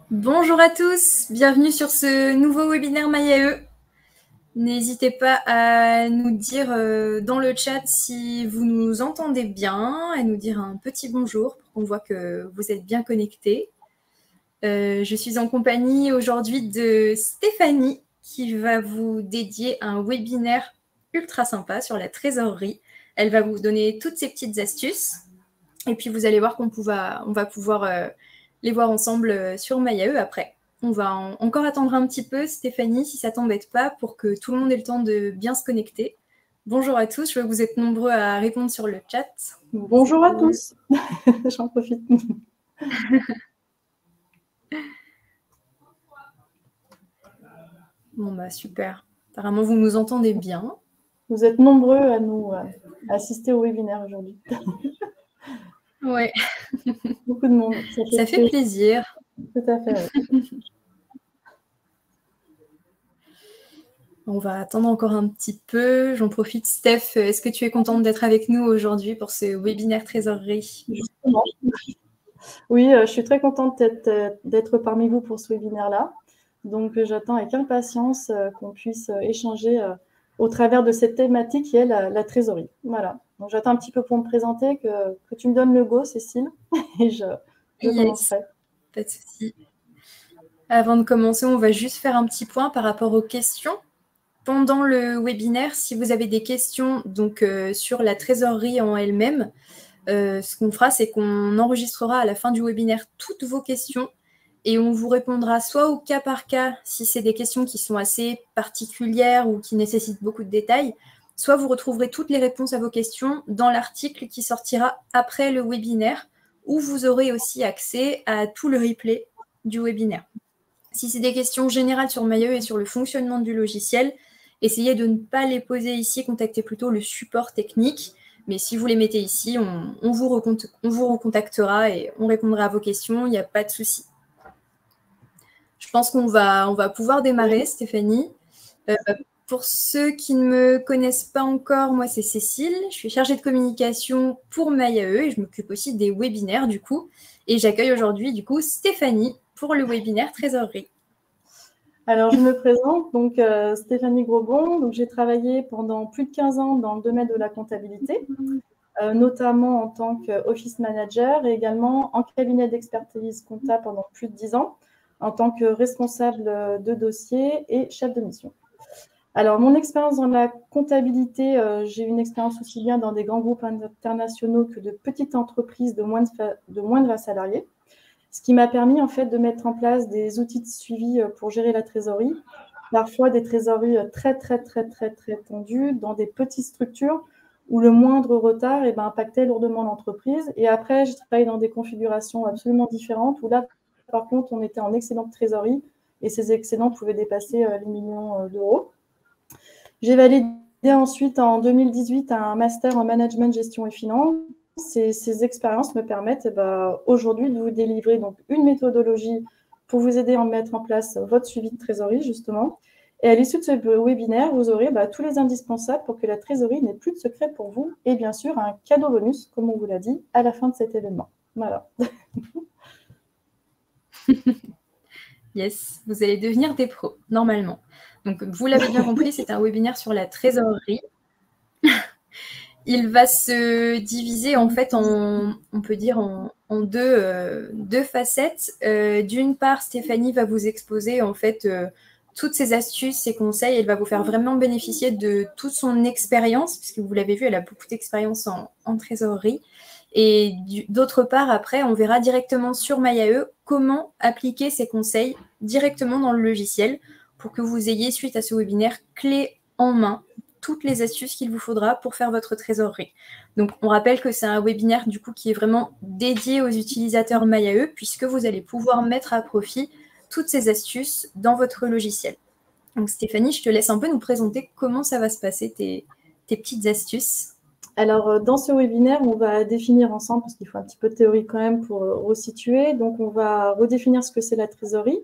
Bonjour à tous, bienvenue sur ce nouveau webinaire MyAE. N'hésitez pas à nous dire dans le chat si vous nous entendez bien, à nous dire un petit bonjour pour qu'on voit que vous êtes bien connectés. Je suis en compagnie aujourd'hui de Stéphanie qui va vous dédier un webinaire ultra sympa sur la trésorerie. Elle va vous donner toutes ces petites astuces et puis vous allez voir qu'on va pouvoir les voir ensemble sur MyAE après. On va encore attendre un petit peu, Stéphanie, si ça ne t'embête pas, pour que tout le monde ait le temps de bien se connecter. Bonjour à tous, je vois que vous êtes nombreux à répondre sur le chat. Bonjour à tous, j'en profite. Bon bah super, apparemment vous nous entendez bien. Vous êtes nombreux à nous assister au webinaire aujourd'hui. Ouais. Beaucoup de monde. Ça fait plaisir. Tout à fait, oui. On va attendre encore un petit peu. J'en profite. Steph, est-ce que tu es contente d'être avec nous aujourd'hui pour ce webinaire trésorerie? Justement. Oui, je suis très contente d'être parmi vous pour ce webinaire-là. Donc, j'attends avec impatience qu'on puisse échanger au travers de cette thématique qui est la trésorerie. Voilà. Donc, j'attends un petit peu pour me présenter, que tu me donnes le go, Cécile, et je commencerai. Pas de souci. Avant de commencer, on va juste faire un petit point par rapport aux questions. Pendant le webinaire, si vous avez des questions donc, sur la trésorerie en elle-même, ce qu'on fera, c'est qu'on enregistrera à la fin du webinaire toutes vos questions et on vous répondra soit au cas par cas si c'est des questions qui sont assez particulières ou qui nécessitent beaucoup de détails, soit vous retrouverez toutes les réponses à vos questions dans l'article qui sortira après le webinaire où vous aurez aussi accès à tout le replay du webinaire. Si c'est des questions générales sur MyAE et sur le fonctionnement du logiciel, essayez de ne pas les poser ici, contactez plutôt le support technique. Mais si vous les mettez ici, on vous recontactera et on répondra à vos questions, il n'y a pas de souci. Je pense qu'on va pouvoir démarrer, Stéphanie. Pour ceux qui ne me connaissent pas encore, moi c'est Cécile, je suis chargée de communication pour MyAE et je m'occupe aussi des webinaires du coup. Et j'accueille aujourd'hui du coup Stéphanie pour le webinaire trésorerie. Alors, je me présente, donc Stéphanie Grobon. Donc, j'ai travaillé pendant plus de 15 ans dans le domaine de la comptabilité, notamment en tant qu'office manager et également en cabinet d'expertise comptable pendant plus de 10 ans, en tant que responsable de dossier et chef de mission. Alors, mon expérience dans la comptabilité, j'ai une expérience aussi bien dans des grands groupes internationaux que de petites entreprises de moins de 20 salariés. Ce qui m'a permis en fait de mettre en place des outils de suivi pour gérer la trésorerie, parfois des trésoreries très tendues dans des petites structures où le moindre retard impactait lourdement l'entreprise. Et après, j'ai travaillé dans des configurations absolument différentes où là, par contre, on était en excédente trésorerie et ces excédents pouvaient dépasser les millions d'euros. J'ai validé ensuite en 2018 un master en management, gestion et finance. Ces expériences me permettent aujourd'hui de vous délivrer donc une méthodologie pour vous aider à mettre en place votre suivi de trésorerie, justement. Et à l'issue de ce webinaire, vous aurez tous les indispensables pour que la trésorerie n'ait plus de secret pour vous. Et bien sûr, un cadeau bonus, comme on vous l'a dit, à la fin de cet événement. Voilà. Yes, vous allez devenir des pros, normalement. Donc, vous l'avez bien compris, c'est un webinaire sur la trésorerie. Il va se diviser en fait on peut dire en deux facettes. D'une part, Stéphanie va vous exposer en fait toutes ses astuces, ses conseils. Elle va vous faire vraiment bénéficier de toute son expérience, puisque vous l'avez vu, elle a beaucoup d'expérience en trésorerie. Et d'autre part, après, on verra directement sur MyAE comment appliquer ces conseils directement dans le logiciel pour que vous ayez, suite à ce webinaire, clé en main toutes les astuces qu'il vous faudra pour faire votre trésorerie. Donc, on rappelle que c'est un webinaire du coup qui est vraiment dédié aux utilisateurs MyAE puisque vous allez pouvoir mettre à profit toutes ces astuces dans votre logiciel. Donc, Stéphanie, je te laisse un peu nous présenter comment ça va se passer, tes petites astuces. Alors, dans ce webinaire, on va définir ensemble, parce qu'il faut un petit peu de théorie quand même pour resituer. Donc, on va redéfinir ce que c'est la trésorerie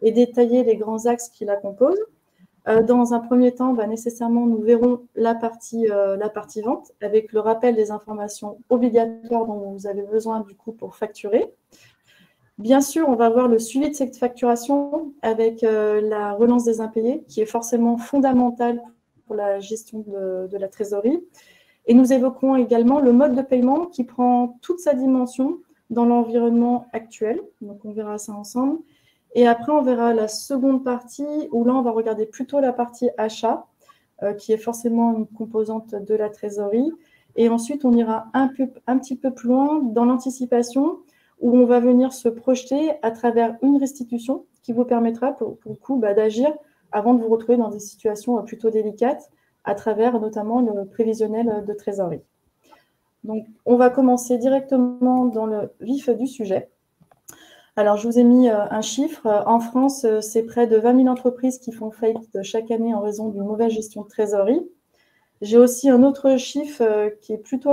et détailler les grands axes qui la composent. Dans un premier temps, nécessairement, nous verrons la partie vente avec le rappel des informations obligatoires dont vous avez besoin du coup pour facturer. Bien sûr, on va voir le suivi de cette facturation avec la relance des impayés qui est forcément fondamentale pour la gestion de la trésorerie. Et nous évoquerons également le mode de paiement qui prend toute sa dimension dans l'environnement actuel. Donc, on verra ça ensemble. Et après, on verra la seconde partie où là, on va regarder plutôt la partie achat, qui est forcément une composante de la trésorerie. Et ensuite, on ira un petit peu plus loin dans l'anticipation où on va venir se projeter à travers une restitution qui vous permettra pour le coup d'agir avant de vous retrouver dans des situations plutôt délicates à travers notamment le prévisionnel de trésorerie. Donc, on va commencer directement dans le vif du sujet. Alors, je vous ai mis un chiffre. En France, c'est près de 20 000 entreprises qui font faillite chaque année en raison d'une mauvaise gestion de trésorerie. J'ai aussi un autre chiffre qui est plutôt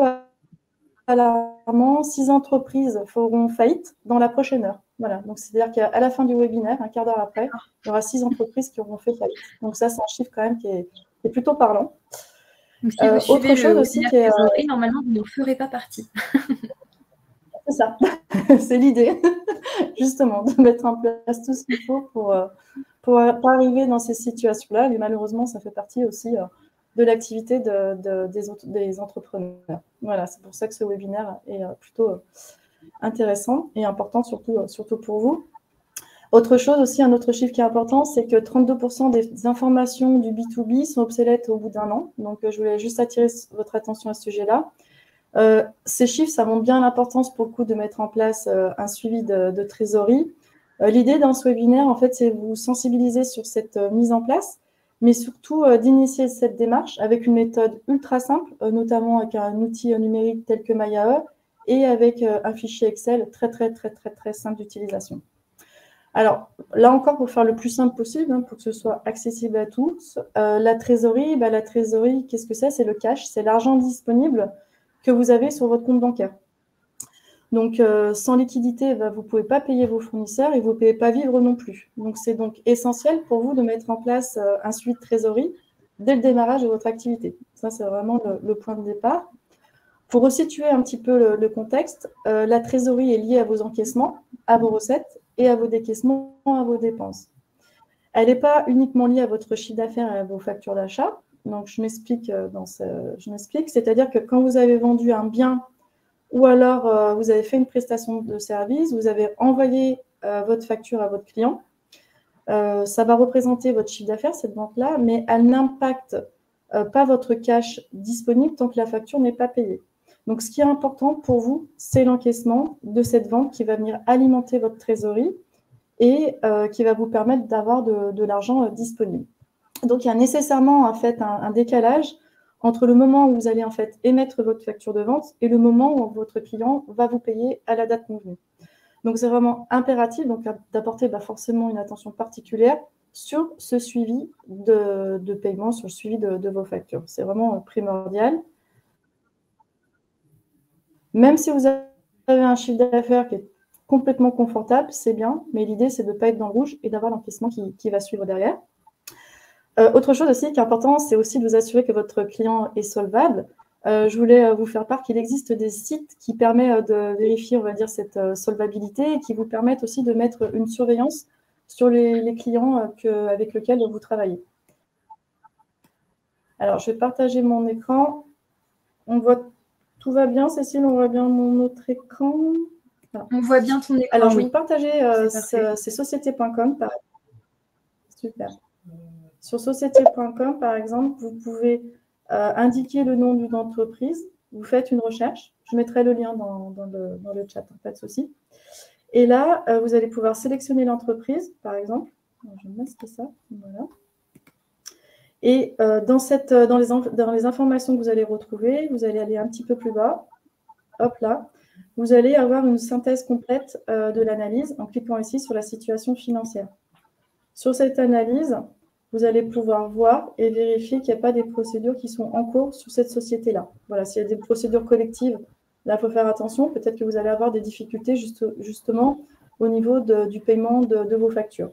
alarmant. 6 entreprises feront faillite dans la prochaine heure. Voilà. Donc, c'est-à-dire qu'à la fin du webinaire, un quart d'heure après, il y aura 6 entreprises qui auront fait faillite. Donc, ça, c'est un chiffre quand même qui est plutôt parlant. Donc, si vous suivez autre chose aussi qui est trésorerie, normalement, vous ne ferez pas partie. C'est ça, c'est l'idée, justement, de mettre en place tout ce qu'il faut pour pas arriver dans ces situations-là. Mais malheureusement, ça fait partie aussi de l'activité des entrepreneurs. Voilà, c'est pour ça que ce webinaire est plutôt intéressant et important, surtout pour vous. Autre chose aussi, un autre chiffre qui est important, c'est que 32% des informations du B2B sont obsolètes au bout d'un an. Donc, je voulais juste attirer votre attention à ce sujet-là. Ces chiffres, ça montre bien l'importance pour le coup de mettre en place un suivi de trésorerie. L'idée dans ce webinaire, en fait, c'est vous sensibiliser sur cette mise en place, mais surtout d'initier cette démarche avec une méthode ultra simple, notamment avec un outil numérique tel que MyAE et avec un fichier Excel très simple d'utilisation. Alors, là encore, pour faire le plus simple possible, pour que ce soit accessible à tous, la trésorerie, qu'est-ce que c'est? C'est le cash, c'est l'argent disponible que vous avez sur votre compte bancaire. Donc, sans liquidité, vous ne pouvez pas payer vos fournisseurs et vous ne pouvez pas vivre non plus. Donc, c'est donc essentiel pour vous de mettre en place un suivi de trésorerie dès le démarrage de votre activité. Ça, c'est vraiment le point de départ. Pour resituer un petit peu le contexte, la trésorerie est liée à vos encaissements, à vos recettes et à vos décaissements, à vos dépenses. Elle n'est pas uniquement liée à votre chiffre d'affaires et à vos factures d'achat. Donc, je m'explique, c'est-à-dire que quand vous avez vendu un bien ou alors vous avez fait une prestation de service, vous avez envoyé votre facture à votre client, ça va représenter votre chiffre d'affaires, cette vente-là, mais elle n'impacte pas votre cash disponible tant que la facture n'est pas payée. Donc, ce qui est important pour vous, c'est l'encaissement de cette vente qui va venir alimenter votre trésorerie et qui va vous permettre d'avoir de l'argent disponible. Donc, il y a nécessairement en fait un décalage entre le moment où vous allez en fait émettre votre facture de vente et le moment où votre client va vous payer à la date convenue. Donc, c'est vraiment impératif d'apporter forcément une attention particulière sur ce suivi de paiement, sur le suivi de vos factures. C'est vraiment primordial. Même si vous avez un chiffre d'affaires qui est complètement confortable, c'est bien, mais l'idée, c'est de ne pas être dans le rouge et d'avoir l'encaissement qui va suivre derrière. Autre chose aussi qui est important, c'est aussi de vous assurer que votre client est solvable. Je voulais vous faire part qu'il existe des sites qui permettent de vérifier, on va dire, cette solvabilité et qui vous permettent aussi de mettre une surveillance sur les clients avec lesquels vous travaillez. Alors, je vais partager mon écran. On voit, tout va bien, Cécile? On voit bien mon autre écran? Voilà. On voit bien ton écran. Alors, je vais vous partager c'est société.com. Super. Sur société.com, par exemple, vous pouvez indiquer le nom d'une entreprise. Vous faites une recherche. Je mettrai le lien dans le chat, pas de souci. Et là, vous allez pouvoir sélectionner l'entreprise, par exemple. Alors, je vais masquer ça. Voilà. Et dans les informations que vous allez retrouver, vous allez aller un petit peu plus bas. Hop là. Vous allez avoir une synthèse complète de l'analyse en cliquant ici sur la situation financière. Sur cette analyse, vous allez pouvoir voir et vérifier qu'il n'y a pas des procédures qui sont en cours sur cette société-là. Voilà, s'il y a des procédures collectives, là, il faut faire attention. Peut-être que vous allez avoir des difficultés justement au niveau du paiement de vos factures.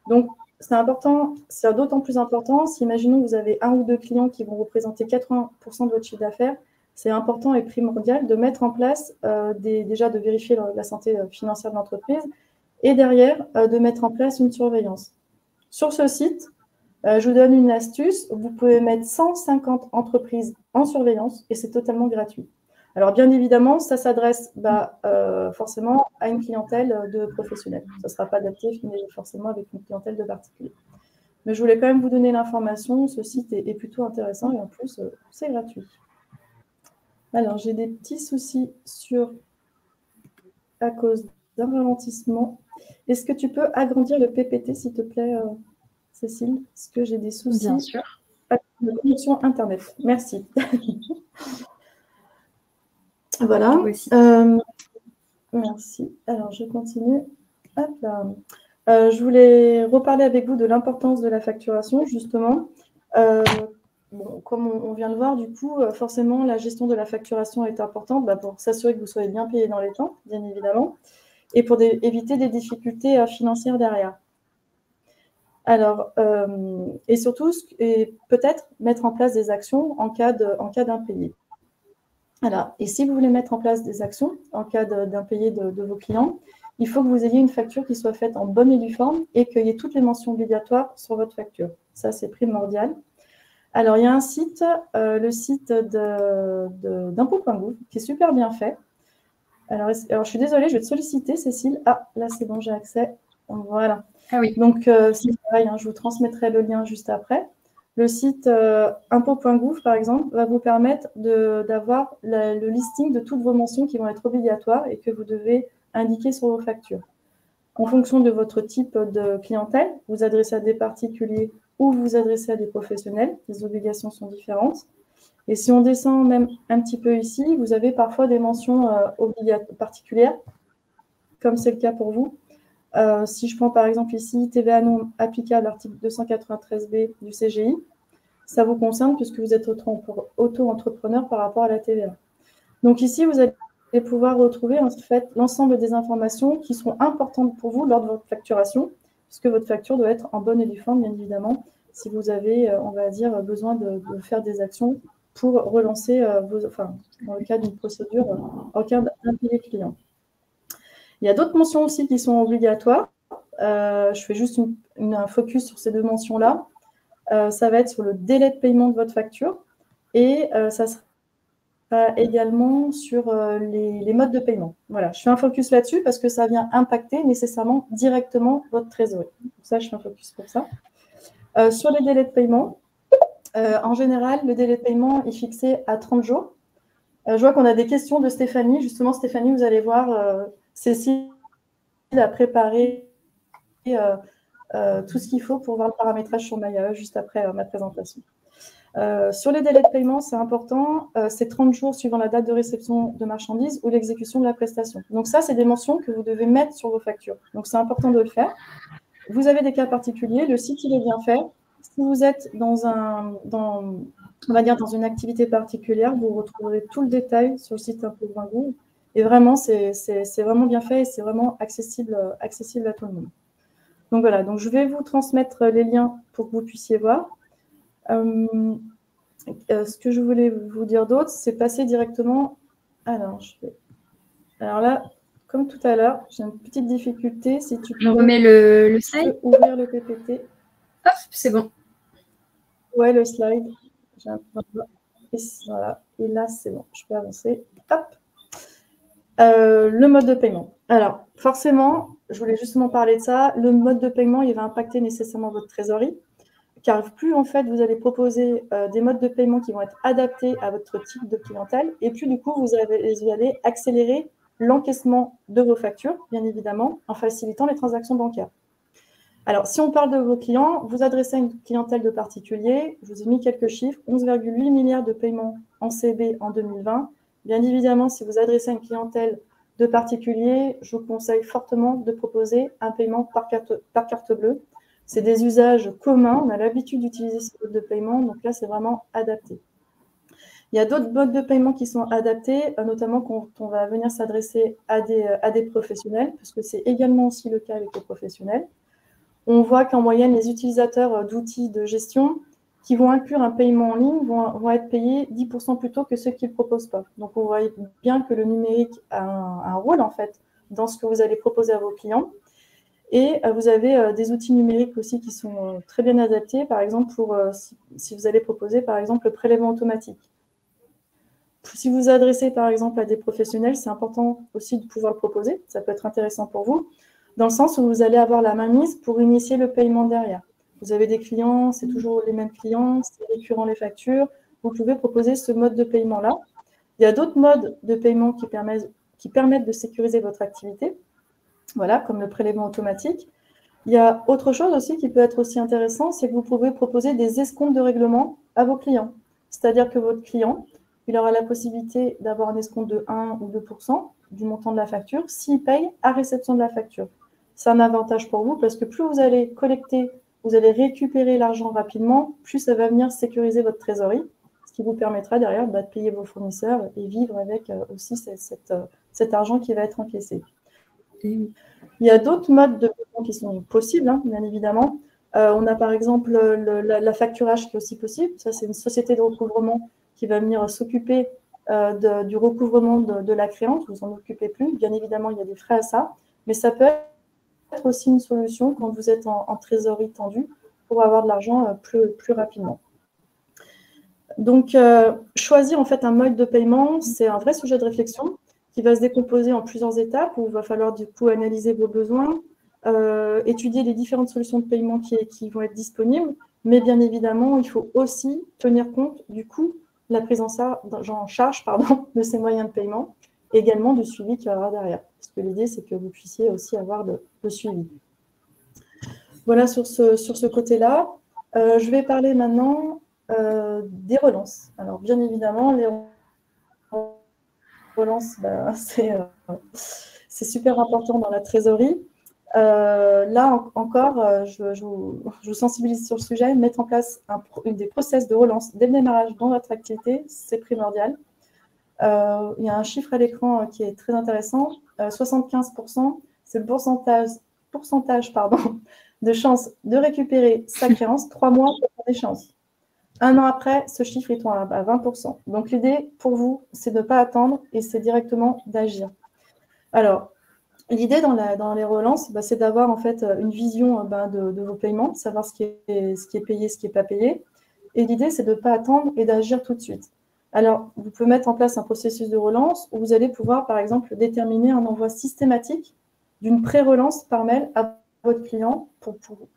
Donc, c'est important, c'est d'autant plus important si, imaginons, vous avez 1 ou 2 clients qui vont représenter 80% de votre chiffre d'affaires. C'est important et primordial de mettre en place, déjà de vérifier la santé financière de l'entreprise et derrière, de mettre en place une surveillance. Sur ce site, je vous donne une astuce. Vous pouvez mettre 150 entreprises en surveillance et c'est totalement gratuit. Alors, bien évidemment, ça s'adresse forcément à une clientèle de professionnels. Ça ne sera pas adapté forcément avec une clientèle de particuliers. Mais je voulais quand même vous donner l'information. Ce site est plutôt intéressant et en plus, c'est gratuit. Alors, j'ai des petits soucis à cause d'un ralentissement. Est-ce que tu peux agrandir le PPT, s'il te plaît, Cécile? Parce que j'ai des soucis. Bien sûr. De connexion Internet. Merci. Voilà. Merci. Alors, je continue. Hop là. Je voulais reparler avec vous de l'importance de la facturation, justement. Bon, comme on vient de voir, du coup, forcément, la gestion de la facturation est importante pour s'assurer que vous soyez bien payé dans les temps, bien évidemment, et pour éviter des difficultés financières derrière. Alors, et surtout, peut-être mettre en place des actions en cas d'impayé. Voilà. Et si vous voulez mettre en place des actions en cas d'impayé de vos clients, il faut que vous ayez une facture qui soit faite en bonne et due forme et qu'il y ait toutes les mentions obligatoires sur votre facture. Ça, c'est primordial. Alors, il y a un site, le site d'impôt.gouv, qui est super bien fait. Alors, je suis désolée, je vais te solliciter, Cécile. Ah, là, c'est bon, j'ai accès. Voilà. Ah oui. Donc, c'est pareil, je vous transmettrai le lien juste après. Le site impôt.gouv, par exemple, va vous permettre d'avoir le listing de toutes vos mentions qui vont être obligatoires et que vous devez indiquer sur vos factures. En fonction de votre type de clientèle, vous adressez à des particuliers ou vous adressez à des professionnels. Les obligations sont différentes. Et si on descend même un petit peu ici, vous avez parfois des mentions particulières, comme c'est le cas pour vous. Si je prends par exemple ici TVA non applicable à l'article 293B du CGI, ça vous concerne puisque vous êtes auto-entrepreneur par rapport à la TVA. Donc ici, vous allez pouvoir retrouver en fait l'ensemble des informations qui seront importantes pour vous lors de votre facturation, puisque votre facture doit être en bonne et due forme, bien évidemment, si vous avez, on va dire, besoin de faire des actions pour relancer dans le cas d'une procédure en cas d'impayé client. Il y a d'autres mentions aussi qui sont obligatoires. Je fais juste un focus sur ces deux mentions-là. Ça va être sur le délai de paiement de votre facture et ça sera également sur les modes de paiement. Voilà, je fais un focus là-dessus parce que ça vient impacter nécessairement directement votre trésorerie. Pour ça, je fais un focus pour ça. Sur les délais de paiement, en général, le délai de paiement est fixé à 30 jours. Je vois qu'on a des questions de Stéphanie. Justement, Stéphanie, vous allez voir, Cécile a préparé tout ce qu'il faut pour voir le paramétrage sur Maya juste après ma présentation. Sur les délais de paiement, c'est important, c'est 30 jours suivant la date de réception de marchandises ou l'exécution de la prestation. Donc ça, c'est des mentions que vous devez mettre sur vos factures. Donc c'est important de le faire. Vous avez des cas particuliers, le site, il est bien fait. Si vous êtes on va dire dans une activité particulière, vous retrouverez tout le détail sur le site impôt.gouv. Et vraiment, c'est vraiment bien fait et c'est vraiment accessible à tout le monde. Donc voilà, donc je vais vous transmettre les liens pour que vous puissiez voir. Ce que je voulais vous dire d'autre, c'est passer directement. Alors là, comme tout à l'heure, j'ai une petite difficulté. Si tu Je remets le slide. Ouvrir le PPT. Hop, c'est bon. Ouais, le slide. Voilà. Et là, c'est bon. Je peux avancer. Hop. Le mode de paiement. Alors, forcément, je voulais justement parler de ça. Le mode de paiement, il va impacter nécessairement votre trésorerie. Car plus, en fait, vous allez proposer des modes de paiement qui vont être adaptés à votre type de clientèle, et plus, du coup, vous allez accélérer l'encaissement de vos factures, bien évidemment, en facilitant les transactions bancaires. Alors, si on parle de vos clients, vous adressez à une clientèle de particuliers, je vous ai mis quelques chiffres, 11,8 milliards de paiements en CB en 2020. Bien évidemment, si vous adressez à une clientèle de particuliers, je vous conseille fortement de proposer un paiement par carte bleue. C'est des usages communs, on a l'habitude d'utiliser ce mode de paiement, donc là, c'est vraiment adapté. Il y a d'autres modes de paiement qui sont adaptés, notamment quand on va venir s'adresser à des professionnels, parce que c'est également aussi le cas avec les professionnels. On voit qu'en moyenne, les utilisateurs d'outils de gestion qui vont inclure un paiement en ligne vont être payés 10% plus tôt que ceux qui ne le proposent pas. Donc, on voit bien que le numérique a un rôle, en fait, dans ce que vous allez proposer à vos clients. Et vous avez des outils numériques aussi qui sont très bien adaptés, par exemple, si vous allez proposer, par exemple, le prélèvement automatique. Si vous vous adressez, par exemple, à des professionnels, c'est important aussi de pouvoir le proposer. Ça peut être intéressant pour vous, dans le sens où vous allez avoir la main mise pour initier le paiement derrière. Vous avez des clients, c'est toujours les mêmes clients, c'est récurrent les factures. Vous pouvez proposer ce mode de paiement-là. Il y a d'autres modes de paiement qui permettent de sécuriser votre activité, voilà, comme le prélèvement automatique. Il y a autre chose aussi qui peut être aussi intéressant, c'est que vous pouvez proposer des escomptes de règlement à vos clients. C'est-à-dire que votre client, il aura la possibilité d'avoir un escompte de 1 ou 2% du montant de la facture s'il paye à réception de la facture. C'est un avantage pour vous parce que plus vous allez collecter, vous allez récupérer l'argent rapidement, plus ça va venir sécuriser votre trésorerie, ce qui vous permettra derrière de payer vos fournisseurs et vivre avec aussi cet argent qui va être encaissé. Il y a d'autres modes de paiement qui sont possibles, hein, bien évidemment. On a par exemple la facturage qui est aussi possible. Ça, c'est une société de recouvrement qui va venir s'occuper du recouvrement de la créance. Vous en occupez plus. Bien évidemment, il y a des frais à ça. Mais ça peut être aussi une solution quand vous êtes en trésorerie tendue pour avoir de l'argent plus rapidement. Donc, choisir en fait un mode de paiement, c'est un vrai sujet de réflexion qui va se décomposer en plusieurs étapes où il va falloir du coup analyser vos besoins, étudier les différentes solutions de paiement qui vont être disponibles, mais bien évidemment, il faut aussi tenir compte du coût, la prise en charge de ces moyens de paiement, et également du suivi qu'il y aura derrière. Parce que l'idée, c'est que vous puissiez aussi avoir le suivi. Voilà sur ce côté-là. Je vais parler maintenant des relances. Alors, bien évidemment, les relances, c'est super important dans la trésorerie. Là encore, je vous sensibilise sur le sujet. Mettre en place des process de relance dès le démarrage dans votre activité, c'est primordial. Il y a un chiffre à l'écran qui est très intéressant. 75%, c'est le pourcentage de chance de récupérer sa créance 3 mois après l'échéance. 1 an après, ce chiffre est à 20%. Donc, l'idée pour vous, c'est de ne pas attendre et c'est directement d'agir. Alors, l'idée dans les relances, c'est d'avoir en fait une vision de vos paiements, savoir ce qui est payé, ce qui n'est pas payé. Et l'idée, c'est de ne pas attendre et d'agir tout de suite. Alors, vous pouvez mettre en place un processus de relance où vous allez pouvoir, par exemple, déterminer un envoi systématique d'une pré-relance par mail à votre client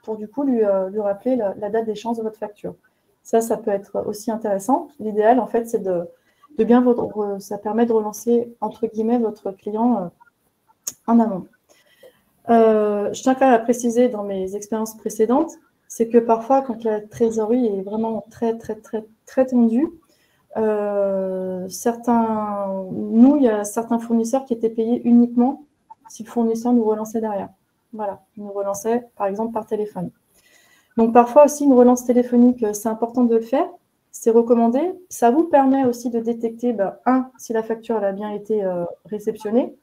pour du coup lui rappeler la date d'échéance de votre facture. Ça peut être aussi intéressant. L'idéal, en fait, c'est ça permet de relancer, entre guillemets, votre client en amont. Je tiens quand même à préciser dans mes expériences précédentes, c'est que parfois, quand la trésorerie est vraiment très, très, très, très tendue, il y a certains fournisseurs qui étaient payés uniquement si le fournisseur nous relançait derrière. Voilà, il nous relançait, par exemple, par téléphone. Donc, parfois aussi, une relance téléphonique, c'est important de le faire. C'est recommandé. Ça vous permet aussi de détecter, si la facture elle a bien été réceptionnée.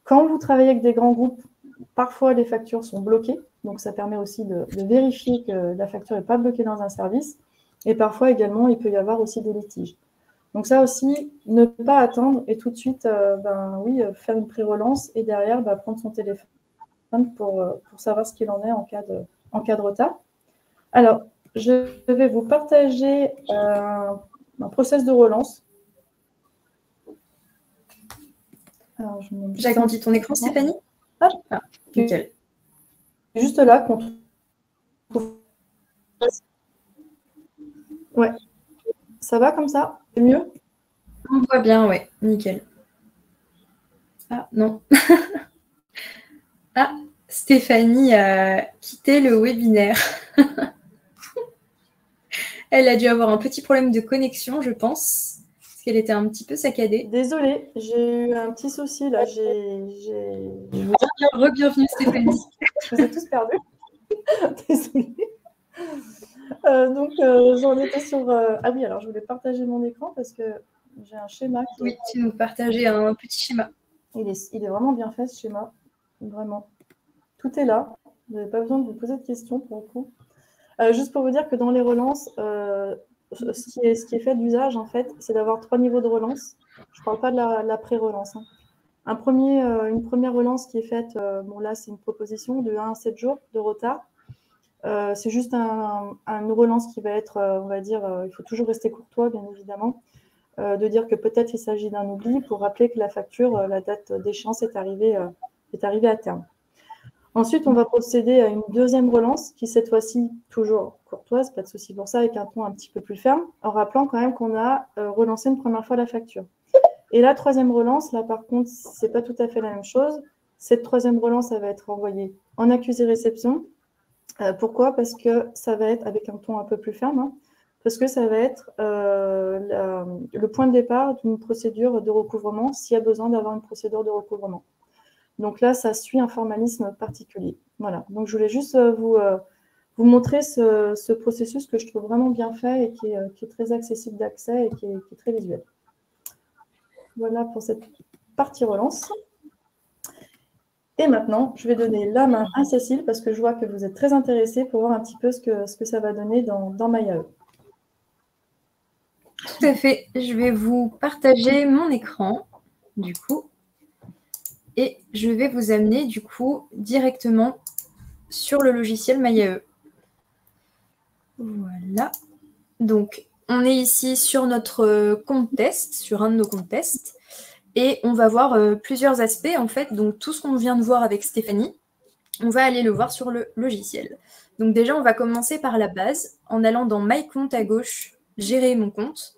Quand vous travaillez avec des grands groupes, parfois les factures sont bloquées. Donc, ça permet aussi de vérifier que la facture n'est pas bloquée dans un service. Et parfois également, il peut y avoir aussi des litiges. Donc, ça aussi, ne pas attendre et tout de suite, faire une pré-relance et derrière, prendre son téléphone pour savoir ce qu'il en est en cas de retard. Alors, je vais vous partager un process de relance. J'agrandis ton écran, Stéphanie. Nickel. Juste là qu'on trouve. Ouais. Ça va comme ça? C'est mieux? On voit bien, ouais. Nickel. Ah, non. Ah, Stéphanie a quitté le webinaire. Elle a dû avoir un petit problème de connexion, je pense, parce qu'elle était un petit peu saccadée. Désolée, j'ai eu un petit souci là. Re-bienvenue, Stéphanie. Je vous ai tous perdus. Désolée. Donc, j'en étais sur... Ah oui, alors je voulais partager mon écran parce que j'ai un schéma. Oui, tu nous partageais un petit schéma. Il est vraiment bien fait, ce schéma. Vraiment. Tout est là. Vous n'avez pas besoin de vous poser de questions pour le coup. Juste pour vous dire que dans les relances, ce qui est fait d'usage, en fait, c'est d'avoir 3 niveaux de relance. Je ne parle pas de la pré-relance. Hein. Une première relance qui est faite, bon là, c'est une proposition de 1 à 7 jours de retard. C'est juste une relance qui va être, on va dire, il faut toujours rester courtois, bien évidemment, de dire que peut-être il s'agit d'un oubli pour rappeler que la facture, la date d'échéance est arrivée à terme. Ensuite, on va procéder à une deuxième relance qui, cette fois-ci, toujours courtoise, pas de souci pour ça, avec un ton un petit peu plus ferme, en rappelant quand même qu'on a relancé une première fois la facture. Et la troisième relance, là, par contre, ce n'est pas tout à fait la même chose. Cette troisième relance, ça va être envoyée en accusé-réception. Pourquoi? Parce que ça va être avec un ton un peu plus ferme, hein, parce que ça va être le point de départ d'une procédure de recouvrement, s'il y a besoin d'avoir une procédure de recouvrement. Donc là, ça suit un formalisme particulier. Voilà. Donc je voulais juste vous montrer ce processus que je trouve vraiment bien fait et qui est très accessible d'accès et qui est très visuel. Voilà pour cette partie relance. Et maintenant, je vais donner la main à Cécile parce que je vois que vous êtes très intéressée pour voir un petit peu ce que ça va donner dans MyAE. Tout à fait. Je vais vous partager mon écran, du coup, et je vais vous amener, du coup, directement sur le logiciel MyAE. Voilà. Donc, on est ici sur notre compte test, sur un de nos comptes tests. Et on va voir plusieurs aspects, en fait. Donc, tout ce qu'on vient de voir avec Stéphanie, on va aller le voir sur le logiciel. Donc, déjà, on va commencer par la base, en allant dans My compte à gauche, gérer mon compte.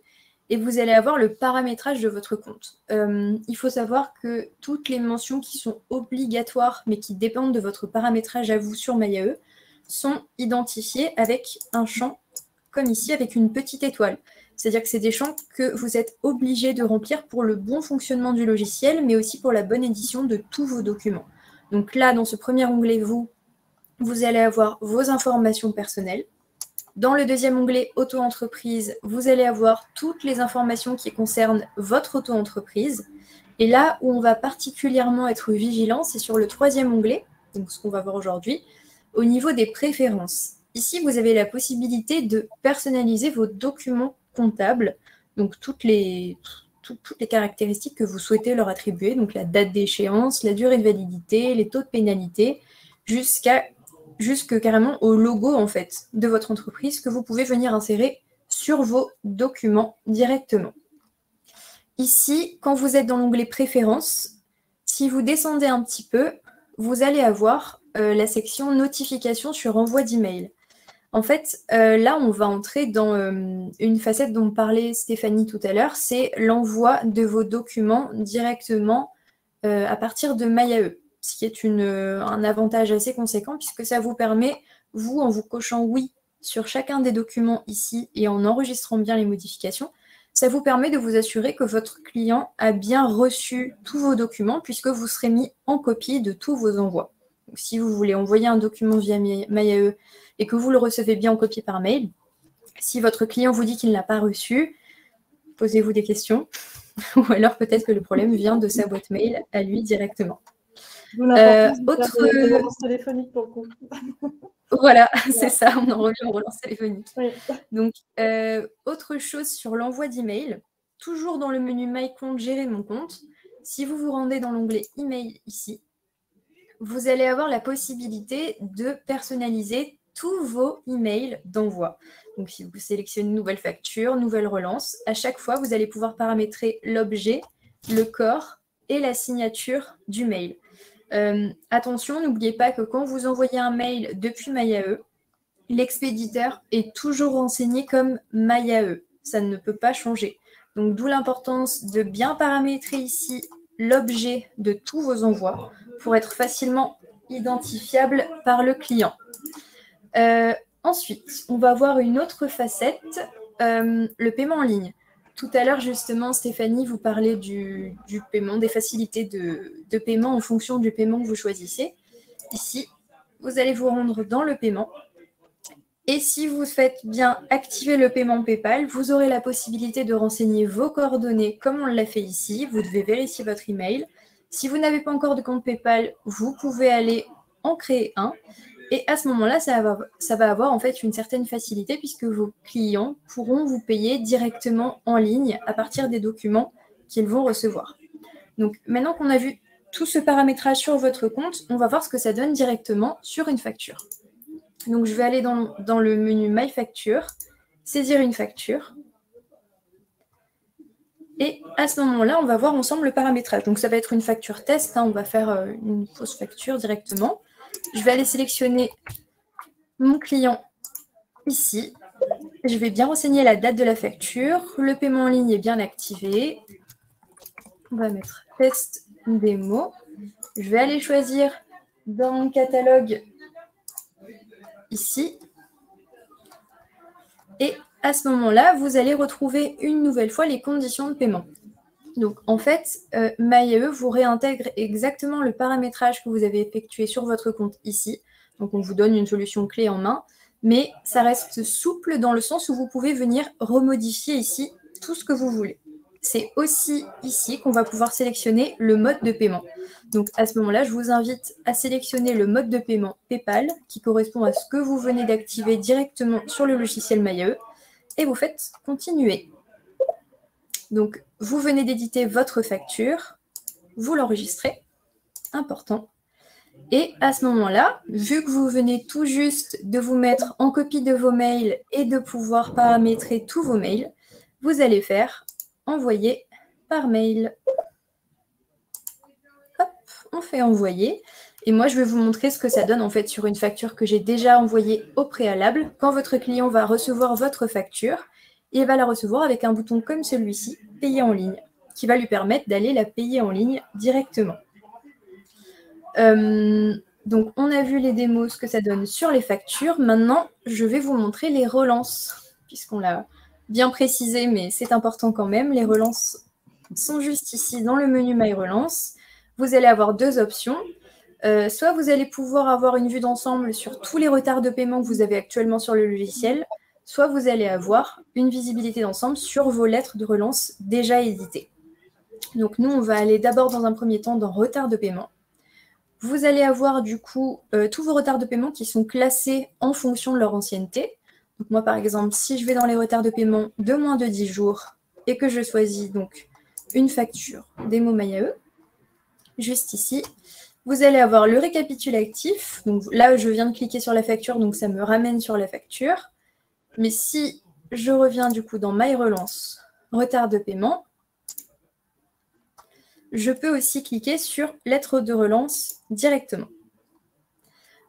Et vous allez avoir le paramétrage de votre compte. Il faut savoir que toutes les mentions qui sont obligatoires, mais qui dépendent de votre paramétrage à vous sur MyAE, sont identifiées avec un champ, comme ici, avec une petite étoile. C'est-à-dire que c'est des champs que vous êtes obligé de remplir pour le bon fonctionnement du logiciel, mais aussi pour la bonne édition de tous vos documents. Donc là, dans ce premier onglet, vous allez avoir vos informations personnelles. Dans le deuxième onglet auto-entreprise, vous allez avoir toutes les informations qui concernent votre auto-entreprise. Et là où on va particulièrement être vigilant, c'est sur le troisième onglet, donc ce qu'on va voir aujourd'hui, au niveau des préférences. Ici, vous avez la possibilité de personnaliser vos documents comptables, donc toutes les caractéristiques que vous souhaitez leur attribuer, donc la date d'échéance, la durée de validité, les taux de pénalité, jusque carrément au logo en fait de votre entreprise que vous pouvez venir insérer sur vos documents directement. Ici, quand vous êtes dans l'onglet Préférences, si vous descendez un petit peu, vous allez avoir la section Notification sur envoi d'email. En fait, là, on va entrer dans une facette dont parlait Stéphanie tout à l'heure, c'est l'envoi de vos documents directement à partir de MyAE, ce qui est un avantage assez conséquent puisque ça vous permet, vous, en vous cochant oui sur chacun des documents ici et en enregistrant bien les modifications, ça vous permet de vous assurer que votre client a bien reçu tous vos documents puisque vous serez mis en copie de tous vos envois. Donc, si vous voulez envoyer un document via MyAE et que vous le recevez bien en copie par mail, si votre client vous dit qu'il ne l'a pas reçu, posez-vous des questions. Ou alors peut-être que le problème vient de sa boîte mail à lui directement. Autre relance téléphonique pour le coup. Voilà, c'est ça, on en revient aux relances téléphoniques. Oui. Donc, autre chose sur l'envoi d'email, toujours dans le menu My compte, gérer mon compte, si vous vous rendez dans l'onglet email ici, vous allez avoir la possibilité de personnaliser tous vos emails d'envoi. Donc, si vous sélectionnez une nouvelle facture, nouvelle relance, à chaque fois, vous allez pouvoir paramétrer l'objet, le corps et la signature du mail. Attention, n'oubliez pas que quand vous envoyez un mail depuis MyAE, l'expéditeur est toujours renseigné comme MyAE. Ça ne peut pas changer. Donc, d'où l'importance de bien paramétrer ici l'objet de tous vos envois pour être facilement identifiable par le client. Ensuite, on va voir une autre facette, le paiement en ligne. Tout à l'heure, justement, Stéphanie, vous parlez du paiement, des facilités de paiement en fonction du paiement que vous choisissez. Ici, vous allez vous rendre dans le paiement. Et si vous faites bien activer le paiement PayPal, vous aurez la possibilité de renseigner vos coordonnées comme on l'a fait ici. Vous devez vérifier votre email. Si vous n'avez pas encore de compte PayPal, vous pouvez aller en créer un. Et à ce moment-là, ça va avoir en fait une certaine facilité puisque vos clients pourront vous payer directement en ligne à partir des documents qu'ils vont recevoir. Donc maintenant qu'on a vu tout ce paramétrage sur votre compte, on va voir ce que ça donne directement sur une facture. Donc je vais aller dans le menu My Facture, saisir une facture. Et à ce moment-là, on va voir ensemble le paramétrage. Donc ça va être une facture test, hein, on va faire une fausse facture directement. Je vais aller sélectionner mon client ici. Je vais bien renseigner la date de la facture. Le paiement en ligne est bien activé. On va mettre test démo. Je vais aller choisir dans mon catalogue ici. Et à ce moment-là, vous allez retrouver une nouvelle fois les conditions de paiement. Donc, en fait, MyAE vous réintègre exactement le paramétrage que vous avez effectué sur votre compte ici. Donc, on vous donne une solution clé en main, mais ça reste souple dans le sens où vous pouvez venir remodifier ici tout ce que vous voulez. C'est aussi ici qu'on va pouvoir sélectionner le mode de paiement. Donc, à ce moment-là, je vous invite à sélectionner le mode de paiement PayPal qui correspond à ce que vous venez d'activer directement sur le logiciel MyAE et vous faites continuer. Donc, vous venez d'éditer votre facture, vous l'enregistrez, important. Et à ce moment-là, vu que vous venez tout juste de vous mettre en copie de vos mails et de pouvoir paramétrer tous vos mails, vous allez faire envoyer par mail. Hop, on fait envoyer. Et moi, je vais vous montrer ce que ça donne en fait sur une facture que j'ai déjà envoyée au préalable. Quand votre client va recevoir votre facture, il va la recevoir avec un bouton comme celui-ci, payer en ligne, qui va lui permettre d'aller la payer en ligne directement. Donc, on a vu les démos, ce que ça donne sur les factures. Maintenant, je vais vous montrer les relances, puisqu'on l'a bien précisé, mais c'est important quand même. Les relances sont juste ici dans le menu My Relance. Vous allez avoir deux options. Soit vous allez pouvoir avoir une vue d'ensemble sur tous les retards de paiement que vous avez actuellement sur le logiciel, soit vous allez avoir une visibilité d'ensemble sur vos lettres de relance déjà éditées. Donc nous, on va aller d'abord dans un premier temps dans retard de paiement. Vous allez avoir du coup tous vos retards de paiement qui sont classés en fonction de leur ancienneté. Donc moi, par exemple, si je vais dans les retards de paiement de moins de 10 jours et que je choisis donc une facture démo MyAE, juste ici, vous allez avoir le récapitulatif. Donc là, je viens de cliquer sur la facture, donc ça me ramène sur la facture. Mais si je reviens du coup dans My Relance, retard de paiement, je peux aussi cliquer sur lettre de relance directement.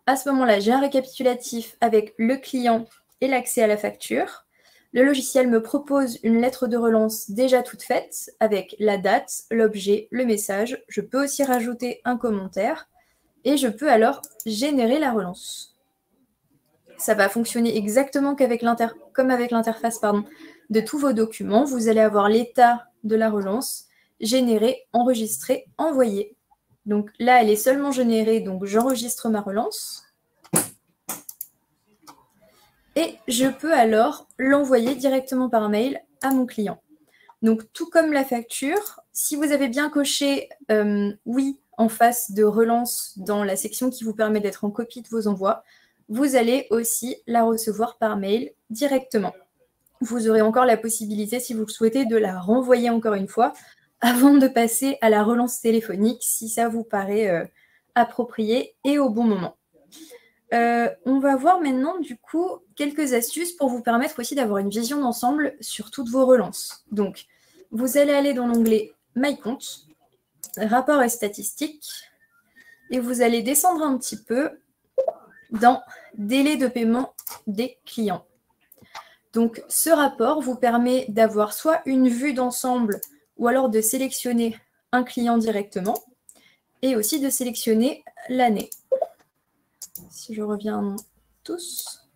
À ce moment-là, j'ai un récapitulatif avec le client et l'accès à la facture. Le logiciel me propose une lettre de relance déjà toute faite avec la date, l'objet, le message. Je peux aussi rajouter un commentaire et je peux alors générer la relance. Ça va fonctionner exactement comme avec l'interface de tous vos documents. Vous allez avoir l'état de la relance, générer, enregistrer, envoyer. Donc là, elle est seulement générée, donc j'enregistre ma relance. Et je peux alors l'envoyer directement par mail à mon client. Donc tout comme la facture, si vous avez bien coché oui en face de relance dans la section qui vous permet d'être en copie de vos envois, vous allez aussi la recevoir par mail directement. Vous aurez encore la possibilité, si vous le souhaitez, de la renvoyer encore une fois avant de passer à la relance téléphonique, si ça vous paraît approprié et au bon moment. On va voir maintenant, du coup, quelques astuces pour vous permettre aussi d'avoir une vision d'ensemble sur toutes vos relances. Donc, vous allez aller dans l'onglet My Compte, Rapports et statistiques, et vous allez descendre un petit peu dans Délai de paiement des clients. Donc, ce rapport vous permet d'avoir soit une vue d'ensemble ou alors de sélectionner un client directement et aussi de sélectionner l'année. Si je reviens tous.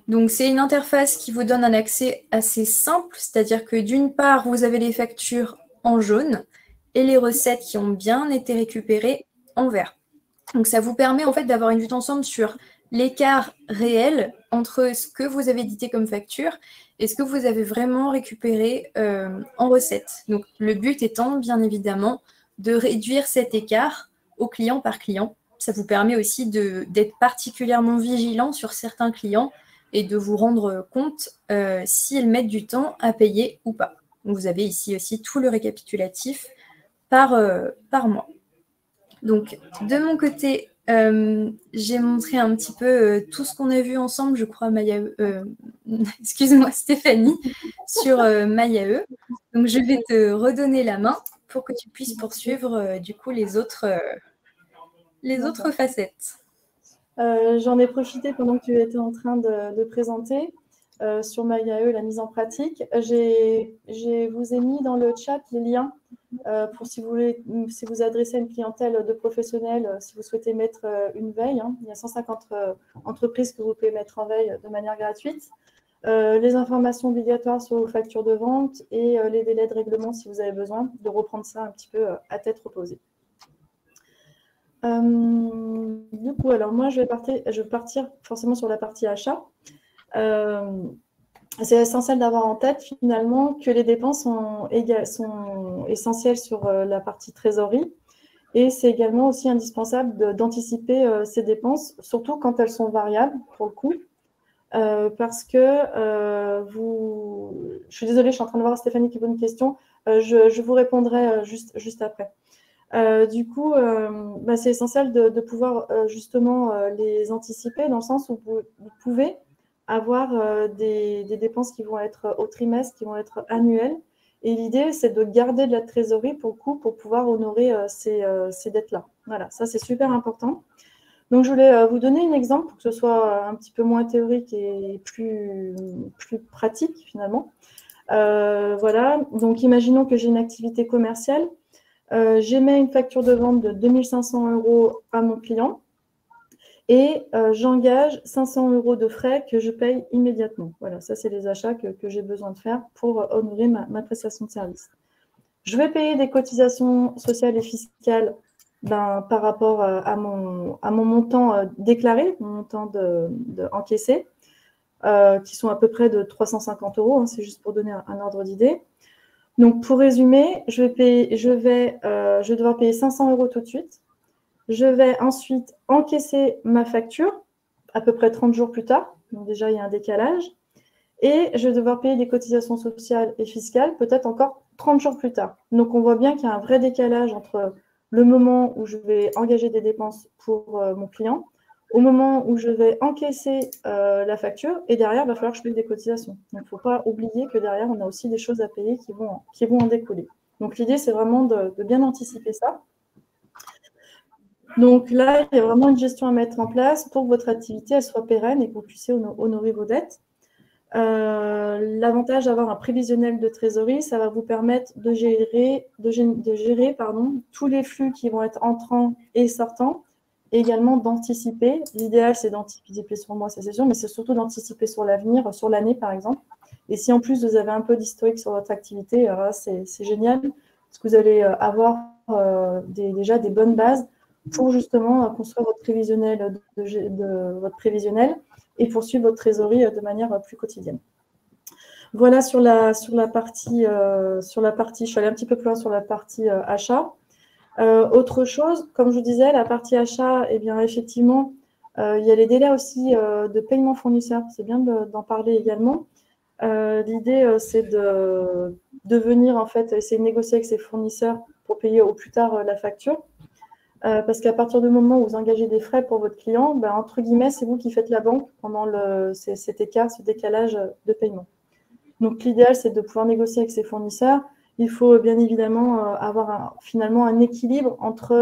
Donc, c'est une interface qui vous donne un accès assez simple, c'est-à-dire que d'une part, vous avez les factures en jaune et les recettes qui ont bien été récupérées en vert. Donc, ça vous permet en fait d'avoir une vue d'ensemble sur l'écart réel entre ce que vous avez édité comme facture et ce que vous avez vraiment récupéré en recettes. Donc, le but étant, bien évidemment, de réduire cet écart au client par client. Ça vous permet aussi d'être particulièrement vigilant sur certains clients et de vous rendre compte s'ils mettent du temps à payer ou pas. Donc, vous avez ici aussi tout le récapitulatif par mois. Donc, de mon côté, j'ai montré un petit peu tout ce qu'on a vu ensemble, je crois, excuse-moi Stéphanie, sur MyAE. Donc, je vais te redonner la main pour que tu puisses poursuivre du coup les autres facettes. J'en ai profité pendant que tu étais en train de présenter sur MyAE la mise en pratique. Je vous ai mis dans le chat les liens pour si vous adressez à une clientèle de professionnels, si vous souhaitez mettre une veille. Hein. Il y a 150 entreprises que vous pouvez mettre en veille de manière gratuite. Les informations obligatoires sur vos factures de vente et les délais de règlement si vous avez besoin de reprendre ça un petit peu à tête reposée. Du coup, alors moi, je vais partir forcément sur la partie achat. C'est essentiel d'avoir en tête finalement que les dépenses sont essentielles sur la partie trésorerie et c'est également aussi indispensable d'anticiper ces dépenses, surtout quand elles sont variables pour le coup, parce que je suis désolée, je suis en train de voir Stéphanie qui pose une question, je vous répondrai juste après. Du coup, c'est essentiel de pouvoir justement les anticiper dans le sens où vous pouvez avoir des dépenses qui vont être au trimestre, qui vont être annuelles. Et l'idée, c'est de garder de la trésorerie pour le coup, pour pouvoir honorer ces dettes-là. Voilà, ça, c'est super important. Donc, je voulais vous donner un exemple pour que ce soit un petit peu moins théorique et plus pratique finalement. Voilà, donc imaginons que j'ai une activité commerciale. J'émets une facture de vente de 2 500 € à mon client et j'engage 500 € de frais que je paye immédiatement. Voilà, ça, c'est les achats que j'ai besoin de faire pour honorer ma prestation de service. Je vais payer des cotisations sociales et fiscales par rapport à mon montant déclaré, mon montant encaissé, qui sont à peu près de 350 €, hein, c'est juste pour donner un ordre d'idée. Donc, pour résumer, je vais devoir payer 500 € tout de suite. Je vais ensuite encaisser ma facture à peu près 30 jours plus tard. Donc, déjà, il y a un décalage. Et je vais devoir payer des cotisations sociales et fiscales peut-être encore 30 jours plus tard. Donc, on voit bien qu'il y a un vrai décalage entre le moment où je vais engager des dépenses pour mon client, au moment où je vais encaisser la facture, et derrière, il va falloir que je paye des cotisations. Donc, il ne faut pas oublier que derrière, on a aussi des choses à payer qui vont en découler. Donc, l'idée, c'est vraiment de bien anticiper ça. Donc là, il y a vraiment une gestion à mettre en place pour que votre activité elle soit pérenne et que vous puissiez honorer vos dettes. L'avantage d'avoir un prévisionnel de trésorerie, ça va vous permettre de gérer tous les flux qui vont être entrants et sortants, et également d'anticiper. L'idéal, c'est d'anticiper sur le mois, ça c'est sûr, mais c'est surtout d'anticiper sur l'avenir, sur l'année par exemple. Et si en plus vous avez un peu d'historique sur votre activité, c'est génial, parce que vous allez avoir déjà des bonnes bases pour justement construire votre prévisionnel et poursuivre votre trésorerie de manière plus quotidienne. Voilà sur la partie, je suis allée un petit peu plus loin sur la partie achat. Autre chose, comme je vous disais, la partie achat, eh bien effectivement, il y a les délais aussi de paiement fournisseur. C'est bien d'en parler également. L'idée, c'est de venir en fait essayer de négocier avec ses fournisseurs pour payer au plus tard la facture. Parce qu'à partir du moment où vous engagez des frais pour votre client, entre guillemets, c'est vous qui faites la banque pendant cet écart, ce décalage de paiement. Donc, l'idéal, c'est de pouvoir négocier avec ses fournisseurs. Il faut bien évidemment avoir finalement un équilibre entre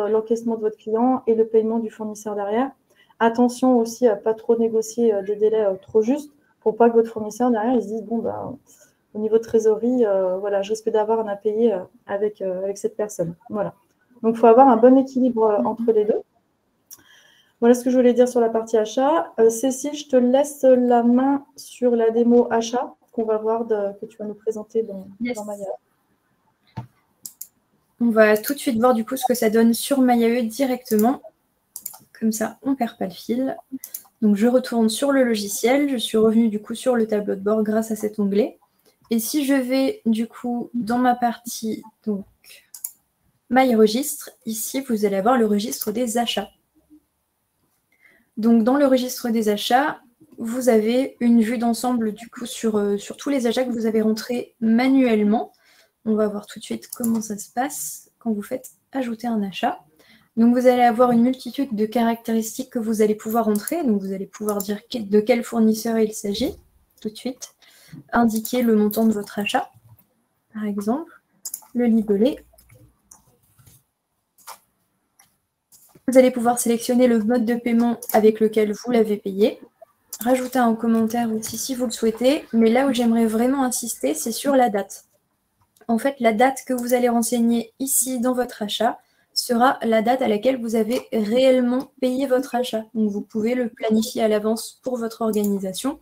l'encaissement de votre client et le paiement du fournisseur derrière. Attention aussi à ne pas trop négocier des délais trop justes pour pas que votre fournisseur derrière il se dise bon, au niveau de trésorerie, voilà, je risque d'avoir un impayé avec cette personne. Voilà. Donc, il faut avoir un bon équilibre entre les deux. Voilà ce que je voulais dire sur la partie achat. Cécile, je te laisse la main sur la démo achat qu'on va voir, que tu vas nous présenter dans MyAE. On va tout de suite voir du coup ce que ça donne sur MyAE directement. Comme ça, on ne perd pas le fil. Donc, je retourne sur le logiciel. Je suis revenue du coup sur le tableau de bord grâce à cet onglet. Et si je vais du coup dans ma partie, donc My Registre, ici, vous allez avoir le registre des achats. Donc, dans le registre des achats, vous avez une vue d'ensemble du coup sur tous les achats que vous avez rentrés manuellement. On va voir tout de suite comment ça se passe quand vous faites ajouter un achat. Donc, vous allez avoir une multitude de caractéristiques que vous allez pouvoir entrer. Donc, vous allez pouvoir dire de quel fournisseur il s'agit tout de suite. Indiquer le montant de votre achat, par exemple. Le libellé. Vous allez pouvoir sélectionner le mode de paiement avec lequel vous l'avez payé. Rajouter un commentaire aussi si vous le souhaitez. Mais là où j'aimerais vraiment insister, c'est sur la date. En fait, la date que vous allez renseigner ici dans votre achat sera la date à laquelle vous avez réellement payé votre achat. Donc, vous pouvez le planifier à l'avance pour votre organisation.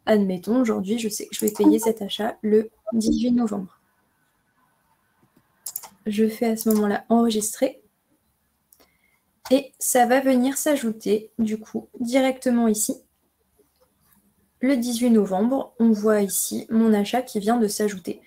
Admettons, aujourd'hui, je sais que je vais payer cet achat le 18 novembre. Je fais à ce moment-là enregistrer. Et ça va venir s'ajouter, du coup, directement ici. Le 18 novembre, on voit ici mon achat qui vient de s'ajouter.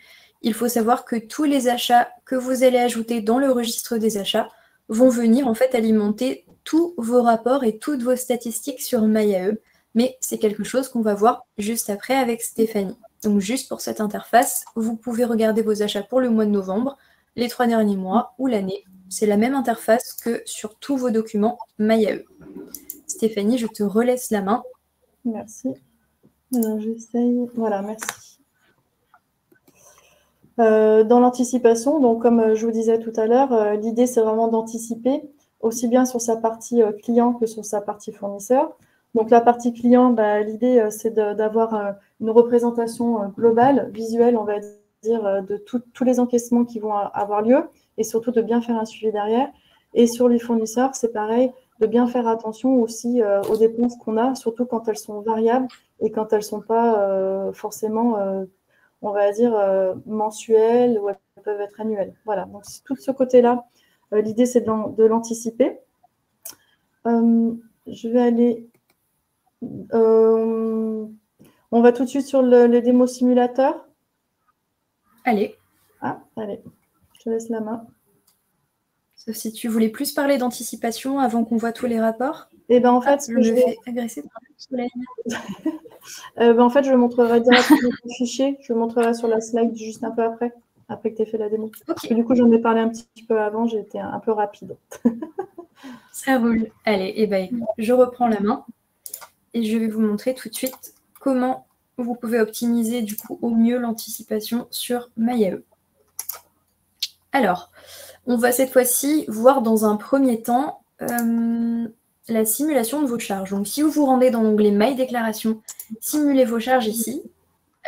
Il faut savoir que tous les achats que vous allez ajouter dans le registre des achats vont venir en fait alimenter tous vos rapports et toutes vos statistiques sur MyAE. Mais c'est quelque chose qu'on va voir juste après avec Stéphanie. Donc juste pour cette interface, vous pouvez regarder vos achats pour le mois de novembre, les 3 derniers mois ou l'année. C'est la même interface que sur tous vos documents MyAE. Stéphanie, je te relaisse la main. Merci. Alors, j'essaye. Voilà, merci. Dans l'anticipation, donc comme je vous disais tout à l'heure, l'idée, c'est vraiment d'anticiper aussi bien sur sa partie client que sur sa partie fournisseur. Donc, la partie client, l'idée, c'est d'avoir une représentation globale, visuelle, on va dire, de tous les encaissements qui vont avoir lieu et surtout de bien faire un suivi derrière. Et sur les fournisseurs, c'est pareil, de bien faire attention aussi aux dépenses qu'on a, surtout quand elles sont variables et quand elles ne sont pas forcément, on va dire, mensuelles ou elles peuvent être annuelles. Voilà, donc tout ce côté-là, l'idée, c'est de l'anticiper. Je vais aller... on va tout de suite sur le démo simulateur. Allez. Allez, je te laisse la main. Sauf si tu voulais plus parler d'anticipation avant qu'on voit tous les rapports. Et ben en fait, je me fais agresser par le soleil. En fait, je montrerai directement le fichier. Je le montrerai sur la slide juste un peu après que tu aies fait la démo. Okay. Parce que du coup, j'en ai parlé un petit peu avant, j'ai été un peu rapide. Ça roule. Allez, et ben, je reprends la main et je vais vous montrer tout de suite comment vous pouvez optimiser du coup au mieux l'anticipation sur MyAE. Alors, on va cette fois-ci voir dans un premier temps la simulation de vos charges. Donc, si vous vous rendez dans l'onglet My Déclaration, simulez vos charges ici.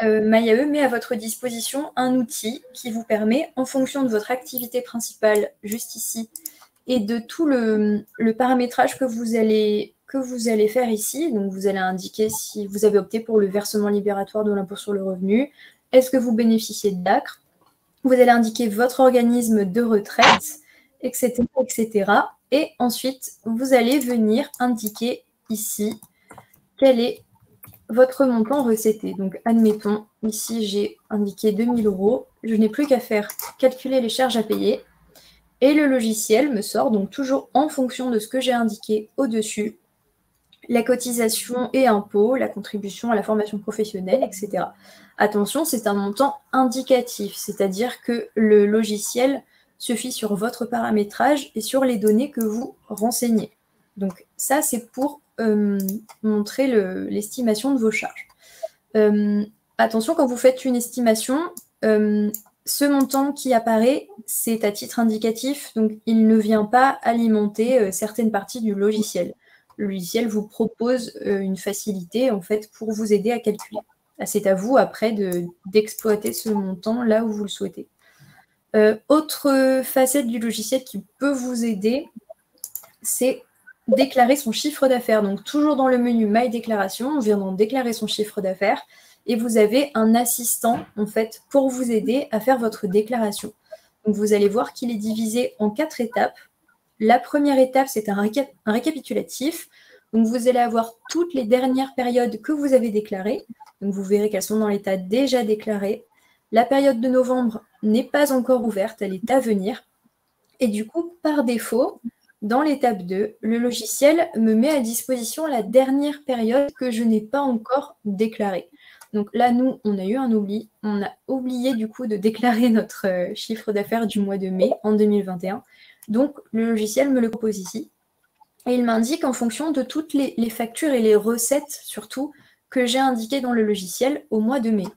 MyAE met à votre disposition un outil qui vous permet, en fonction de votre activité principale, juste ici, et de tout le paramétrage que vous allez faire ici. Donc, vous allez indiquer si vous avez opté pour le versement libératoire de l'impôt sur le revenu, est-ce que vous bénéficiez de l'ACRE, vous allez indiquer votre organisme de retraite, etc., etc. Et ensuite, vous allez venir indiquer ici quel est votre montant recetté. Donc, admettons, ici, j'ai indiqué 2 000 €. Je n'ai plus qu'à faire calculer les charges à payer. Et le logiciel me sort, donc toujours en fonction de ce que j'ai indiqué au-dessus, la cotisation et impôts, la contribution à la formation professionnelle, etc. Attention, c'est un montant indicatif, c'est-à-dire que le logiciel se fie sur votre paramétrage et sur les données que vous renseignez. Donc ça, c'est pour montrer l'estimation de vos charges. Attention, quand vous faites une estimation, ce montant qui apparaît, c'est à titre indicatif, donc il ne vient pas alimenter certaines parties du logiciel. Le logiciel vous propose une facilité en fait pour vous aider à calculer. C'est à vous après d'exploiter ce montant là où vous le souhaitez. Autre facette du logiciel qui peut vous aider, c'est déclarer son chiffre d'affaires. Donc toujours dans le menu My Déclaration, on vient d'en déclarer son chiffre d'affaires et vous avez un assistant en fait pour vous aider à faire votre déclaration. Donc vous allez voir qu'il est divisé en 4 étapes. La première étape, c'est un récapitulatif. Donc, vous allez avoir toutes les dernières périodes que vous avez déclarées. Donc, vous verrez qu'elles sont dans l'état déjà déclaré. La période de novembre n'est pas encore ouverte, elle est à venir. Et du coup, par défaut, dans l'étape 2, le logiciel me met à disposition la dernière période que je n'ai pas encore déclarée. Donc là, nous, on a eu un oubli. On a oublié du coup de déclarer notre chiffre d'affaires du mois de mai en 2021. Donc, le logiciel me le propose ici. Et il m'indique en fonction de toutes les factures et les recettes, surtout, que j'ai indiquées dans le logiciel au mois de mai.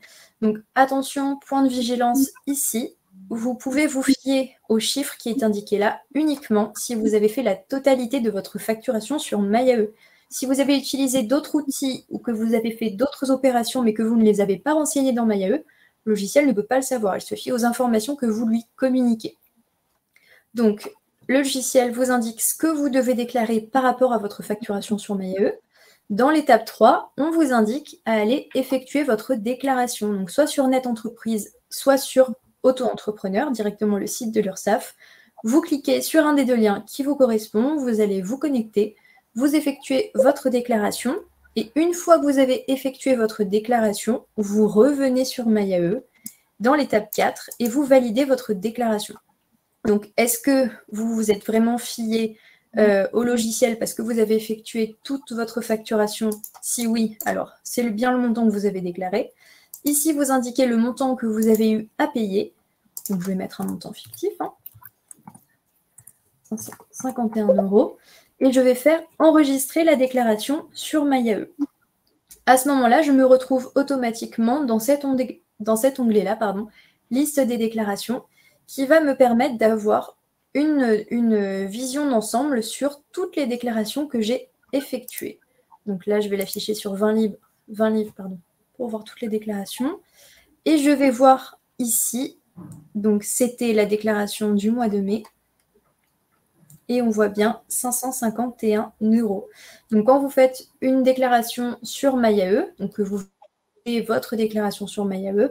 Donc, attention, point de vigilance ici. Vous pouvez vous fier au chiffre qui est indiqué là uniquement si vous avez fait la totalité de votre facturation sur MyAE. Si vous avez utilisé d'autres outils ou que vous avez fait d'autres opérations mais que vous ne les avez pas renseignées dans MyAE, le logiciel ne peut pas le savoir. Il se fie aux informations que vous lui communiquez. Donc, le logiciel vous indique ce que vous devez déclarer par rapport à votre facturation sur MyAE. Dans l'étape 3, on vous indique à aller effectuer votre déclaration, donc soit sur Net Entreprise, soit sur Auto-entrepreneur, directement le site de l'URSSAF. Vous cliquez sur un des deux liens qui vous correspond, vous allez vous connecter, vous effectuez votre déclaration, et une fois que vous avez effectué votre déclaration, vous revenez sur MyAE dans l'étape 4 et vous validez votre déclaration. Donc, est-ce que vous vous êtes vraiment fié au logiciel parce que vous avez effectué toute votre facturation? Si oui, alors c'est bien le montant que vous avez déclaré. Ici, vous indiquez le montant que vous avez eu à payer. Donc, je vais mettre un montant fictif, 51 €. Et je vais faire enregistrer la déclaration sur MyAE. À ce moment-là, je me retrouve automatiquement dans cet onglet-là, liste des déclarations, qui va me permettre d'avoir une vision d'ensemble sur toutes les déclarations que j'ai effectuées. Donc là, je vais l'afficher sur 20 livres pour voir toutes les déclarations. Et je vais voir ici, donc c'était la déclaration du mois de mai. Et on voit bien 551 €. Donc quand vous faites une déclaration sur MyAE, donc que vous faites votre déclaration sur MyAE,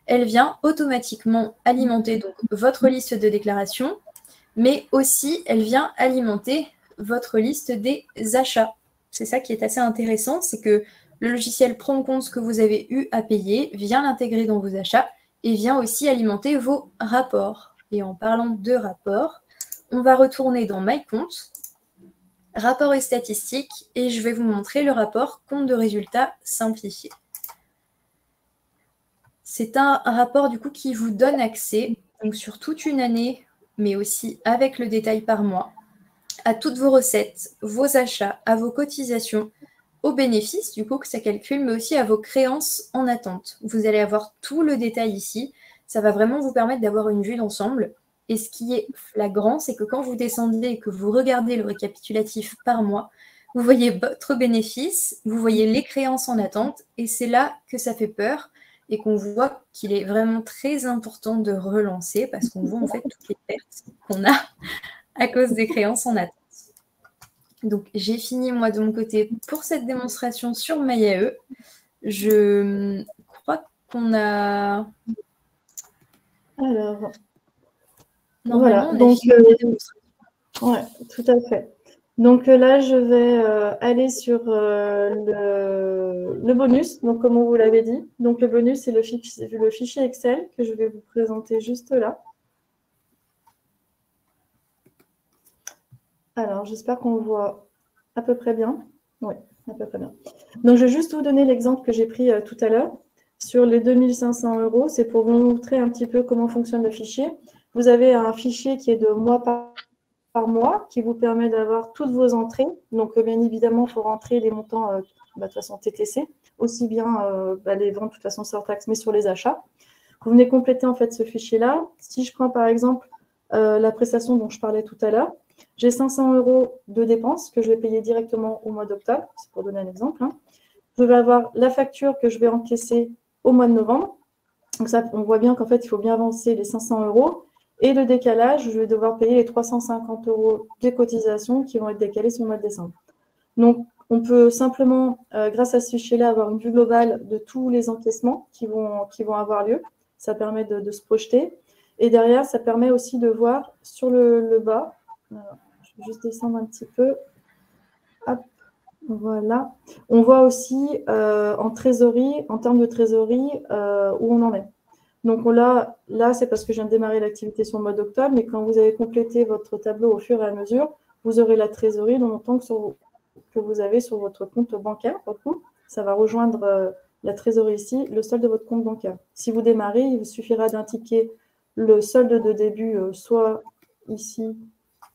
elle vient automatiquement alimenter donc votre liste de déclarations, mais aussi elle vient alimenter votre liste des achats. C'est ça qui est assez intéressant, c'est que le logiciel prend en compte ce que vous avez eu à payer, vient l'intégrer dans vos achats et vient aussi alimenter vos rapports. Et en parlant de rapports, on va retourner dans My Compte, rapport et statistiques, et je vais vous montrer le rapport compte de résultats simplifié. C'est un rapport du coup qui vous donne accès donc, sur toute une année, mais aussi avec le détail par mois, à toutes vos recettes, vos achats, à vos cotisations, aux bénéfices du coup que ça calcule, mais aussi à vos créances en attente. Vous allez avoir tout le détail ici. Ça va vraiment vous permettre d'avoir une vue d'ensemble. Et ce qui est flagrant, c'est que quand vous descendez et que vous regardez le récapitulatif par mois, vous voyez votre bénéfice, vous voyez les créances en attente, et c'est là que ça fait peur et qu'on voit qu'il est vraiment très important de relancer parce qu'on voit en fait toutes les pertes qu'on a à cause des créances en attente. Donc, j'ai fini, moi, de mon côté, pour cette démonstration sur MyAE. Je crois qu'on a... Alors, normalement, voilà, on donc, a fini la démonstration. Oui, tout à fait. Donc là, je vais aller sur le bonus, donc comme on vous l'avait dit. Donc le bonus, c'est le fichier Excel que je vais vous présenter juste là. Alors, j'espère qu'on voit à peu près bien. Oui, à peu près bien. Donc, je vais juste vous donner l'exemple que j'ai pris tout à l'heure. Sur les 2500 €, c'est pour vous montrer un petit peu comment fonctionne le fichier. Vous avez un fichier qui est de mois par mois, qui vous permet d'avoir toutes vos entrées. Donc, bien évidemment, il faut rentrer les montants de toute façon TTC, aussi bien les ventes de toute façon sans taxe, mais sur les achats. Vous venez compléter en fait ce fichier-là. Si je prends par exemple la prestation dont je parlais tout à l'heure, j'ai 500 € de dépenses que je vais payer directement au mois d'octobre, c'est pour donner un exemple. Je vais avoir la facture que je vais encaisser au mois de novembre. Donc ça, on voit bien qu'en fait, il faut bien avancer les 500 €. Et le décalage, je vais devoir payer les 350 € des cotisations qui vont être décalées sur le mois de décembre. Donc, on peut simplement, grâce à ce fichier-là, avoir une vue globale de tous les encaissements qui vont avoir lieu. Ça permet de se projeter. Et derrière, ça permet aussi de voir sur le bas. Alors, je vais juste descendre un petit peu. Hop, voilà. On voit aussi en trésorerie, en termes de trésorerie, où on en est. Donc là, c'est parce que je viens de démarrer l'activité sur le mois d'octobre, mais quand vous avez complété votre tableau au fur et à mesure, vous aurez la trésorerie, le montant que vous avez sur votre compte bancaire. Pour le coup, ça va rejoindre la trésorerie ici, le solde de votre compte bancaire. Si vous démarrez, il vous suffira d'indiquer le solde de début, soit ici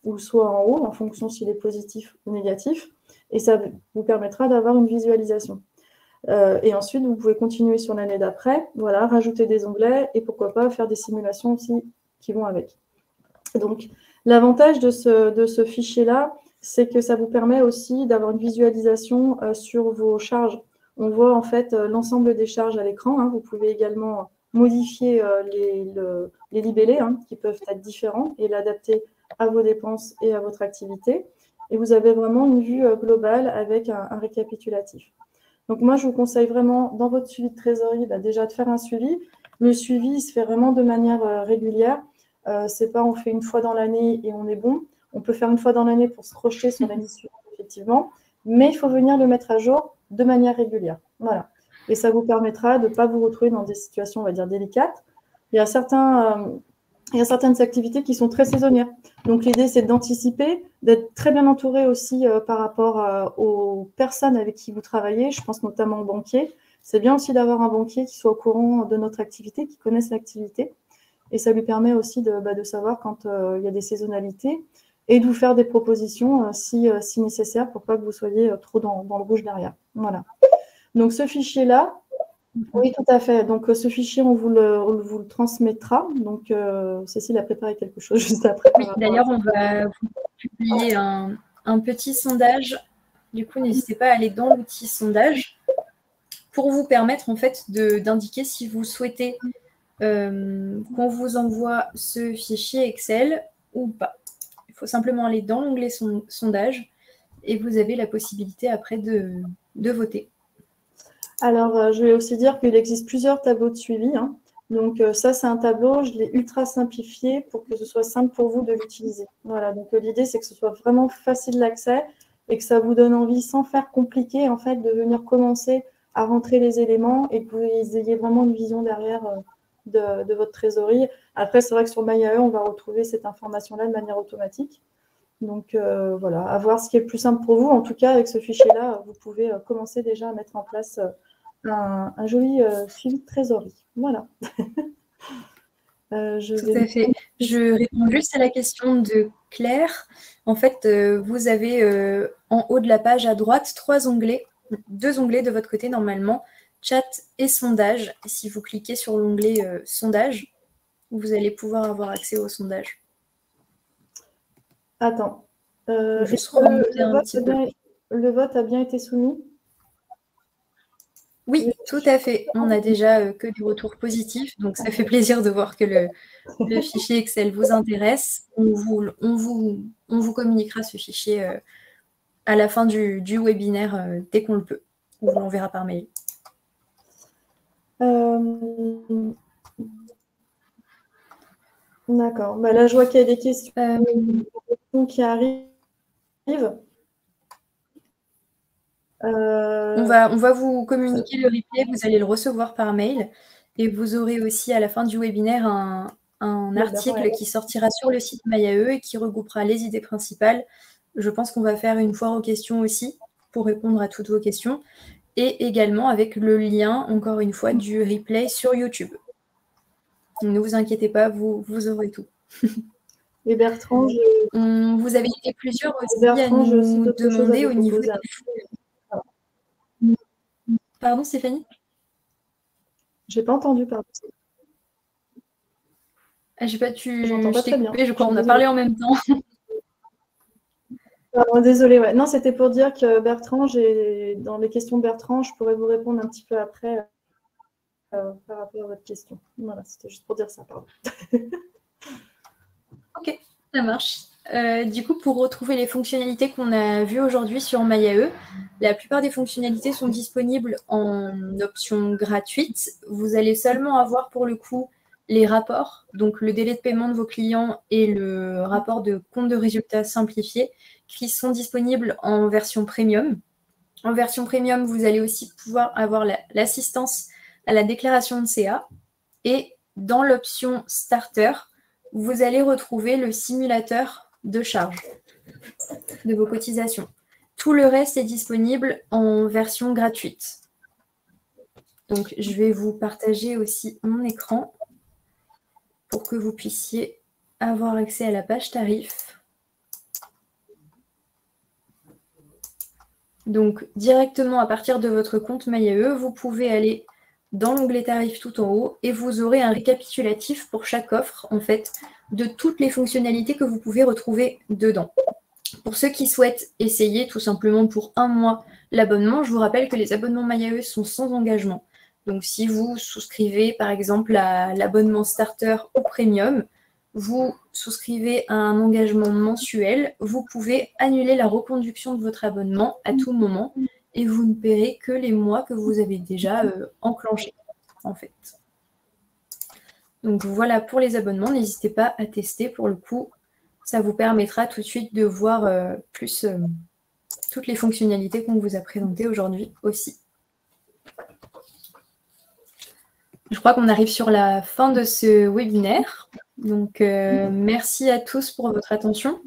ou soit en haut, en fonction s'il est positif ou négatif, et ça vous permettra d'avoir une visualisation. Et ensuite, vous pouvez continuer sur l'année d'après, voilà, rajouter des onglets et pourquoi pas faire des simulations aussi qui vont avec. Donc, l'avantage de ce fichier-là, c'est que ça vous permet aussi d'avoir une visualisation sur vos charges. On voit en fait l'ensemble des charges à l'écran. Hein. Vous pouvez également modifier les libellés qui peuvent être différents et l'adapter à vos dépenses et à votre activité. Et vous avez vraiment une vue globale avec un récapitulatif. Donc moi, je vous conseille vraiment, dans votre suivi de trésorerie, déjà de faire un suivi. Le suivi, il se fait vraiment de manière régulière. C'est pas on fait une fois dans l'année et on est bon. On peut faire une fois dans l'année pour se projeter sur l'année suivante, effectivement. Mais il faut venir le mettre à jour de manière régulière. Voilà. Et ça vous permettra de ne pas vous retrouver dans des situations, on va dire, délicates. Il y a certaines activités qui sont très saisonnières. Donc, l'idée, c'est d'anticiper, d'être très bien entouré aussi par rapport aux personnes avec qui vous travaillez. Je pense notamment aux banquiers. C'est bien aussi d'avoir un banquier qui soit au courant de notre activité, qui connaisse l'activité. Et ça lui permet aussi de savoir quand il y a des saisonnalités et de vous faire des propositions si nécessaire pour pas que vous soyez trop dans le rouge derrière. Voilà. Donc, ce fichier-là, oui, tout à fait. Donc, ce fichier, on vous le transmettra. Donc, Cécile a préparé quelque chose juste après. Oui, d'ailleurs, on va vous publier un petit sondage. Du coup, n'hésitez pas à aller dans l'outil sondage pour vous permettre en fait d'indiquer si vous souhaitez qu'on vous envoie ce fichier Excel ou pas. Il faut simplement aller dans l'onglet sondage et vous avez la possibilité après de voter. Alors, je vais aussi dire qu'il existe plusieurs tableaux de suivi. Donc, ça, c'est un tableau, je l'ai ultra simplifié pour que ce soit simple pour vous de l'utiliser. Voilà, donc l'idée, c'est que ce soit vraiment facile d'accès et que ça vous donne envie, sans faire compliqué, en fait, de venir commencer à rentrer les éléments et que vous ayez vraiment une vision derrière de votre trésorerie. Après, c'est vrai que sur MyAE, on va retrouver cette information-là de manière automatique. Donc, voilà, à voir ce qui est le plus simple pour vous. En tout cas, avec ce fichier-là, vous pouvez commencer déjà à mettre en place un joli suivi de trésorerie. Voilà. Tout à fait. Je réponds juste à la question de Claire. En fait, vous avez en haut de la page à droite 3 onglets, 2 onglets de votre côté normalement, chat et sondage. Et si vous cliquez sur l'onglet sondage, vous allez pouvoir avoir accès au sondage. Attends. Le vote a bien été soumis? Oui, tout à fait. On n'a déjà que des retours positifs, donc ça fait plaisir de voir que le fichier Excel vous intéresse. On vous communiquera ce fichier à la fin du webinaire dès qu'on le peut. On vous l'enverra par mail. D'accord. Là, je vois qu'il y a des questions qui arrivent. On va vous communiquer le replay, vous allez le recevoir par mail. Et vous aurez aussi à la fin du webinaire un article qui sortira sur le site MyAE et qui regroupera les idées principales. Je pense qu'on va faire une foire aux questions aussi pour répondre à toutes vos questions. Et également avec le lien, encore une fois, du replay sur YouTube. Donc, ne vous inquiétez pas, vous aurez tout. Et Bertrand, vous avez été plusieurs aussi à nous demander au niveau des... Pardon, Stéphanie? J'ai pas entendu, pardon. J'ai pas J'entends pas très bien. Je crois qu'on a parlé en même temps. Désolée, ouais. Non, c'était pour dire que Bertrand, dans les questions de Bertrand, je pourrais vous répondre un petit peu après par rapport à votre question. Voilà, c'était juste pour dire ça, pardon. Ok, ça marche. Du coup, pour retrouver les fonctionnalités qu'on a vues aujourd'hui sur MyAE, la plupart des fonctionnalités sont disponibles en option gratuite. Vous allez seulement avoir pour le coup les rapports, donc le délai de paiement de vos clients et le rapport de compte de résultats simplifié, qui sont disponibles en version premium. En version premium, vous allez aussi pouvoir avoir l'assistance à la déclaration de CA et dans l'option Starter, vous allez retrouver le simulateur de charge de vos cotisations. Tout le reste est disponible en version gratuite. Donc, je vais vous partager aussi mon écran pour que vous puissiez avoir accès à la page tarif. Donc, directement à partir de votre compte MyAE, vous pouvez aller dans l'onglet tarifs tout en haut et vous aurez un récapitulatif pour chaque offre, en fait, de toutes les fonctionnalités que vous pouvez retrouver dedans. Pour ceux qui souhaitent essayer tout simplement pour un mois l'abonnement, je vous rappelle que les abonnements MyAE sont sans engagement. Donc, si vous souscrivez par exemple à l'abonnement Starter ou Premium, vous souscrivez à un engagement mensuel, vous pouvez annuler la reconduction de votre abonnement à tout moment et vous ne paierez que les mois que vous avez déjà enclenchés, en fait. Donc, voilà pour les abonnements. N'hésitez pas à tester pour le coup. Ça vous permettra tout de suite de voir plus toutes les fonctionnalités qu'on vous a présentées aujourd'hui aussi. Je crois qu'on arrive sur la fin de ce webinaire. Donc, merci à tous pour votre attention.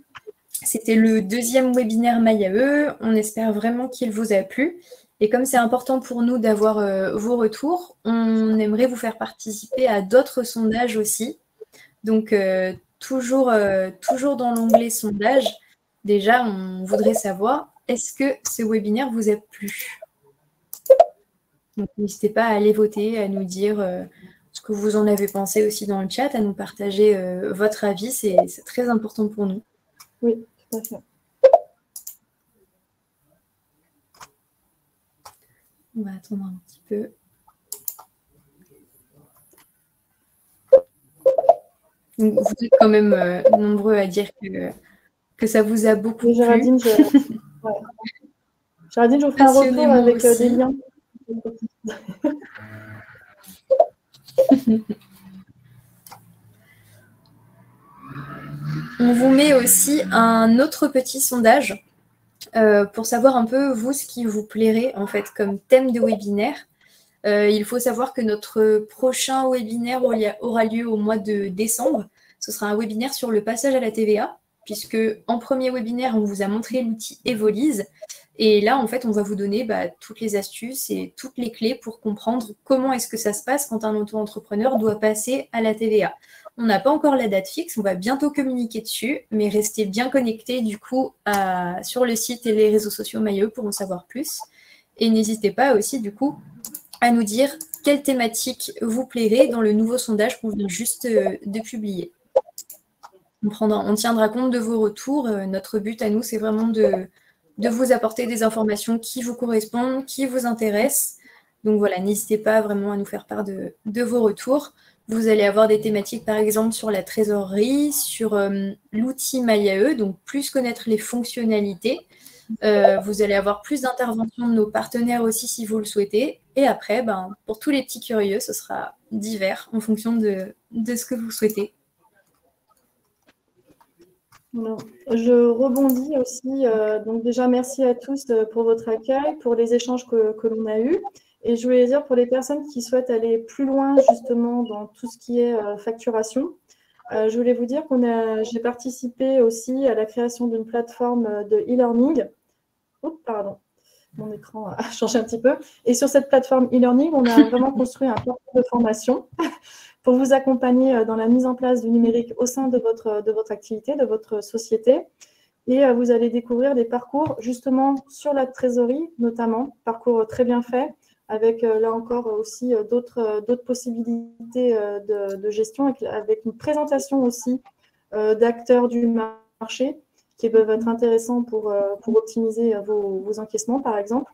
C'était le deuxième webinaire MyAE. On espère vraiment qu'il vous a plu. Et comme c'est important pour nous d'avoir vos retours, on aimerait vous faire participer à d'autres sondages aussi. Donc, toujours dans l'onglet sondage, déjà, on voudrait savoir, est-ce que ce webinaire vous a plu? Donc, n'hésitez pas à aller voter, à nous dire ce que vous en avez pensé aussi dans le chat, à nous partager votre avis. C'est très important pour nous. Oui, tout à fait. On va attendre un petit peu. Donc, vous êtes quand même nombreux à dire que ça vous a beaucoup plu. Géraldine, je vous ferai un retour avec des liens. On vous met aussi un autre petit sondage pour savoir un peu, vous, ce qui vous plairait, en fait, comme thème de webinaire. Il faut savoir que notre prochain webinaire aura lieu au mois de décembre. Ce sera un webinaire sur le passage à la TVA, puisque en premier webinaire, on vous a montré l'outil Evolise. Et là, en fait, on va vous donner toutes les astuces et toutes les clés pour comprendre comment est-ce que ça se passe quand un auto-entrepreneur doit passer à la TVA. On n'a pas encore la date fixe, on va bientôt communiquer dessus, mais restez bien connectés du coup sur le site et les réseaux sociaux MyAE pour en savoir plus. Et n'hésitez pas aussi du coup à nous dire quelle thématique vous plairait dans le nouveau sondage qu'on vient juste de publier. On tiendra compte de vos retours. Notre but à nous, c'est vraiment de vous apporter des informations qui vous correspondent, qui vous intéressent. Donc voilà, n'hésitez pas vraiment à nous faire part de vos retours. Vous allez avoir des thématiques, par exemple, sur la trésorerie, sur l'outil MyAE, donc plus connaître les fonctionnalités. Vous allez avoir plus d'interventions de nos partenaires aussi, si vous le souhaitez. Et après, pour tous les petits curieux, ce sera divers en fonction de ce que vous souhaitez. Je rebondis aussi. Donc déjà, merci à tous pour votre accueil, pour les échanges que l'on a eus. Et je voulais dire, pour les personnes qui souhaitent aller plus loin justement dans tout ce qui est facturation, je voulais vous dire j'ai participé aussi à la création d'une plateforme de e-learning. Oh, pardon, mon écran a changé un petit peu. Et sur cette plateforme e-learning, on a vraiment construit un parcours de formation pour vous accompagner dans la mise en place du numérique au sein de votre activité, de votre société. Et vous allez découvrir des parcours justement sur la trésorerie, notamment, parcours très bien faits, avec là encore aussi d'autres possibilités de gestion, avec une présentation aussi d'acteurs du marché qui peuvent être intéressants pour optimiser vos encaissements, par exemple.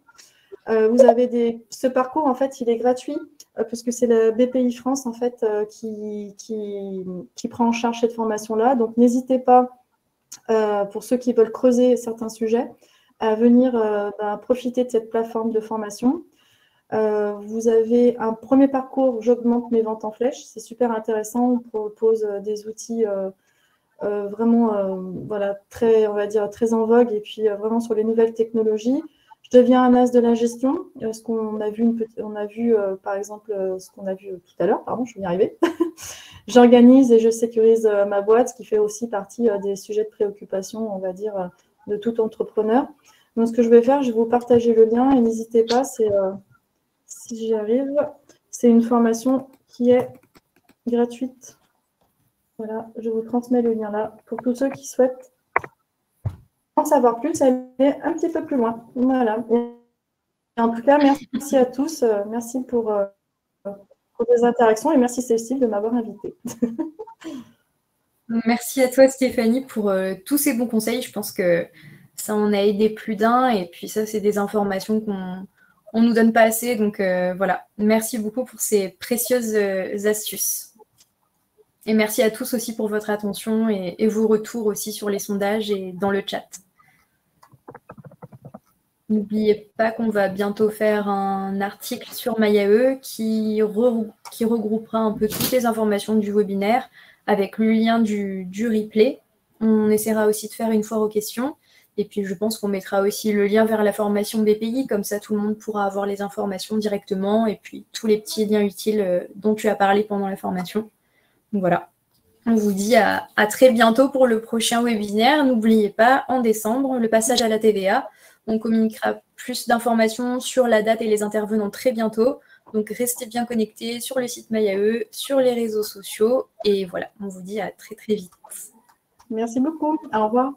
Vous avez ce parcours, en fait, il est gratuit, puisque c'est la BPI France, en fait, qui prend en charge cette formation-là. Donc, n'hésitez pas, pour ceux qui veulent creuser certains sujets, à venir profiter de cette plateforme de formation. Vous avez un premier parcours, j'augmente mes ventes en flèche. C'est super intéressant. On propose des outils vraiment, voilà, très, on va dire, très en vogue et puis vraiment sur les nouvelles technologies. Je deviens un as de la gestion. Ce qu'on a vu, par exemple, ce qu'on a vu tout à l'heure, pardon, je vais y arriver. J'organise et je sécurise ma boîte, ce qui fait aussi partie des sujets de préoccupation, on va dire, de tout entrepreneur. Donc, ce que je vais faire, je vais vous partager le lien et n'hésitez pas, si j'y arrive, c'est une formation qui est gratuite. Voilà, je vous transmets le lien là pour tous ceux qui souhaitent en savoir plus, aller un petit peu plus loin. Voilà. Et en tout cas, merci à tous. Merci pour les interactions et merci Cécile de m'avoir invitée. Merci à toi Stéphanie pour tous ces bons conseils. Je pense que ça en a aidé plus d'un et puis ça, c'est des informations qu'on ne nous donne pas assez. Donc voilà, merci beaucoup pour ces précieuses astuces. Et merci à tous aussi pour votre attention et vos retours aussi sur les sondages et dans le chat. N'oubliez pas qu'on va bientôt faire un article sur MyAE qui regroupera un peu toutes les informations du webinaire avec le lien du replay. On essaiera aussi de faire une foire aux questions. Et puis, je pense qu'on mettra aussi le lien vers la formation BPI. Comme ça, tout le monde pourra avoir les informations directement. Et puis, tous les petits liens utiles dont tu as parlé pendant la formation. Donc, voilà. On vous dit à très bientôt pour le prochain webinaire. N'oubliez pas, en décembre, le passage à la TVA. On communiquera plus d'informations sur la date et les intervenants très bientôt. Donc, restez bien connectés sur le site MyAE, sur les réseaux sociaux. Et voilà, on vous dit à très, très vite. Merci beaucoup. Au revoir.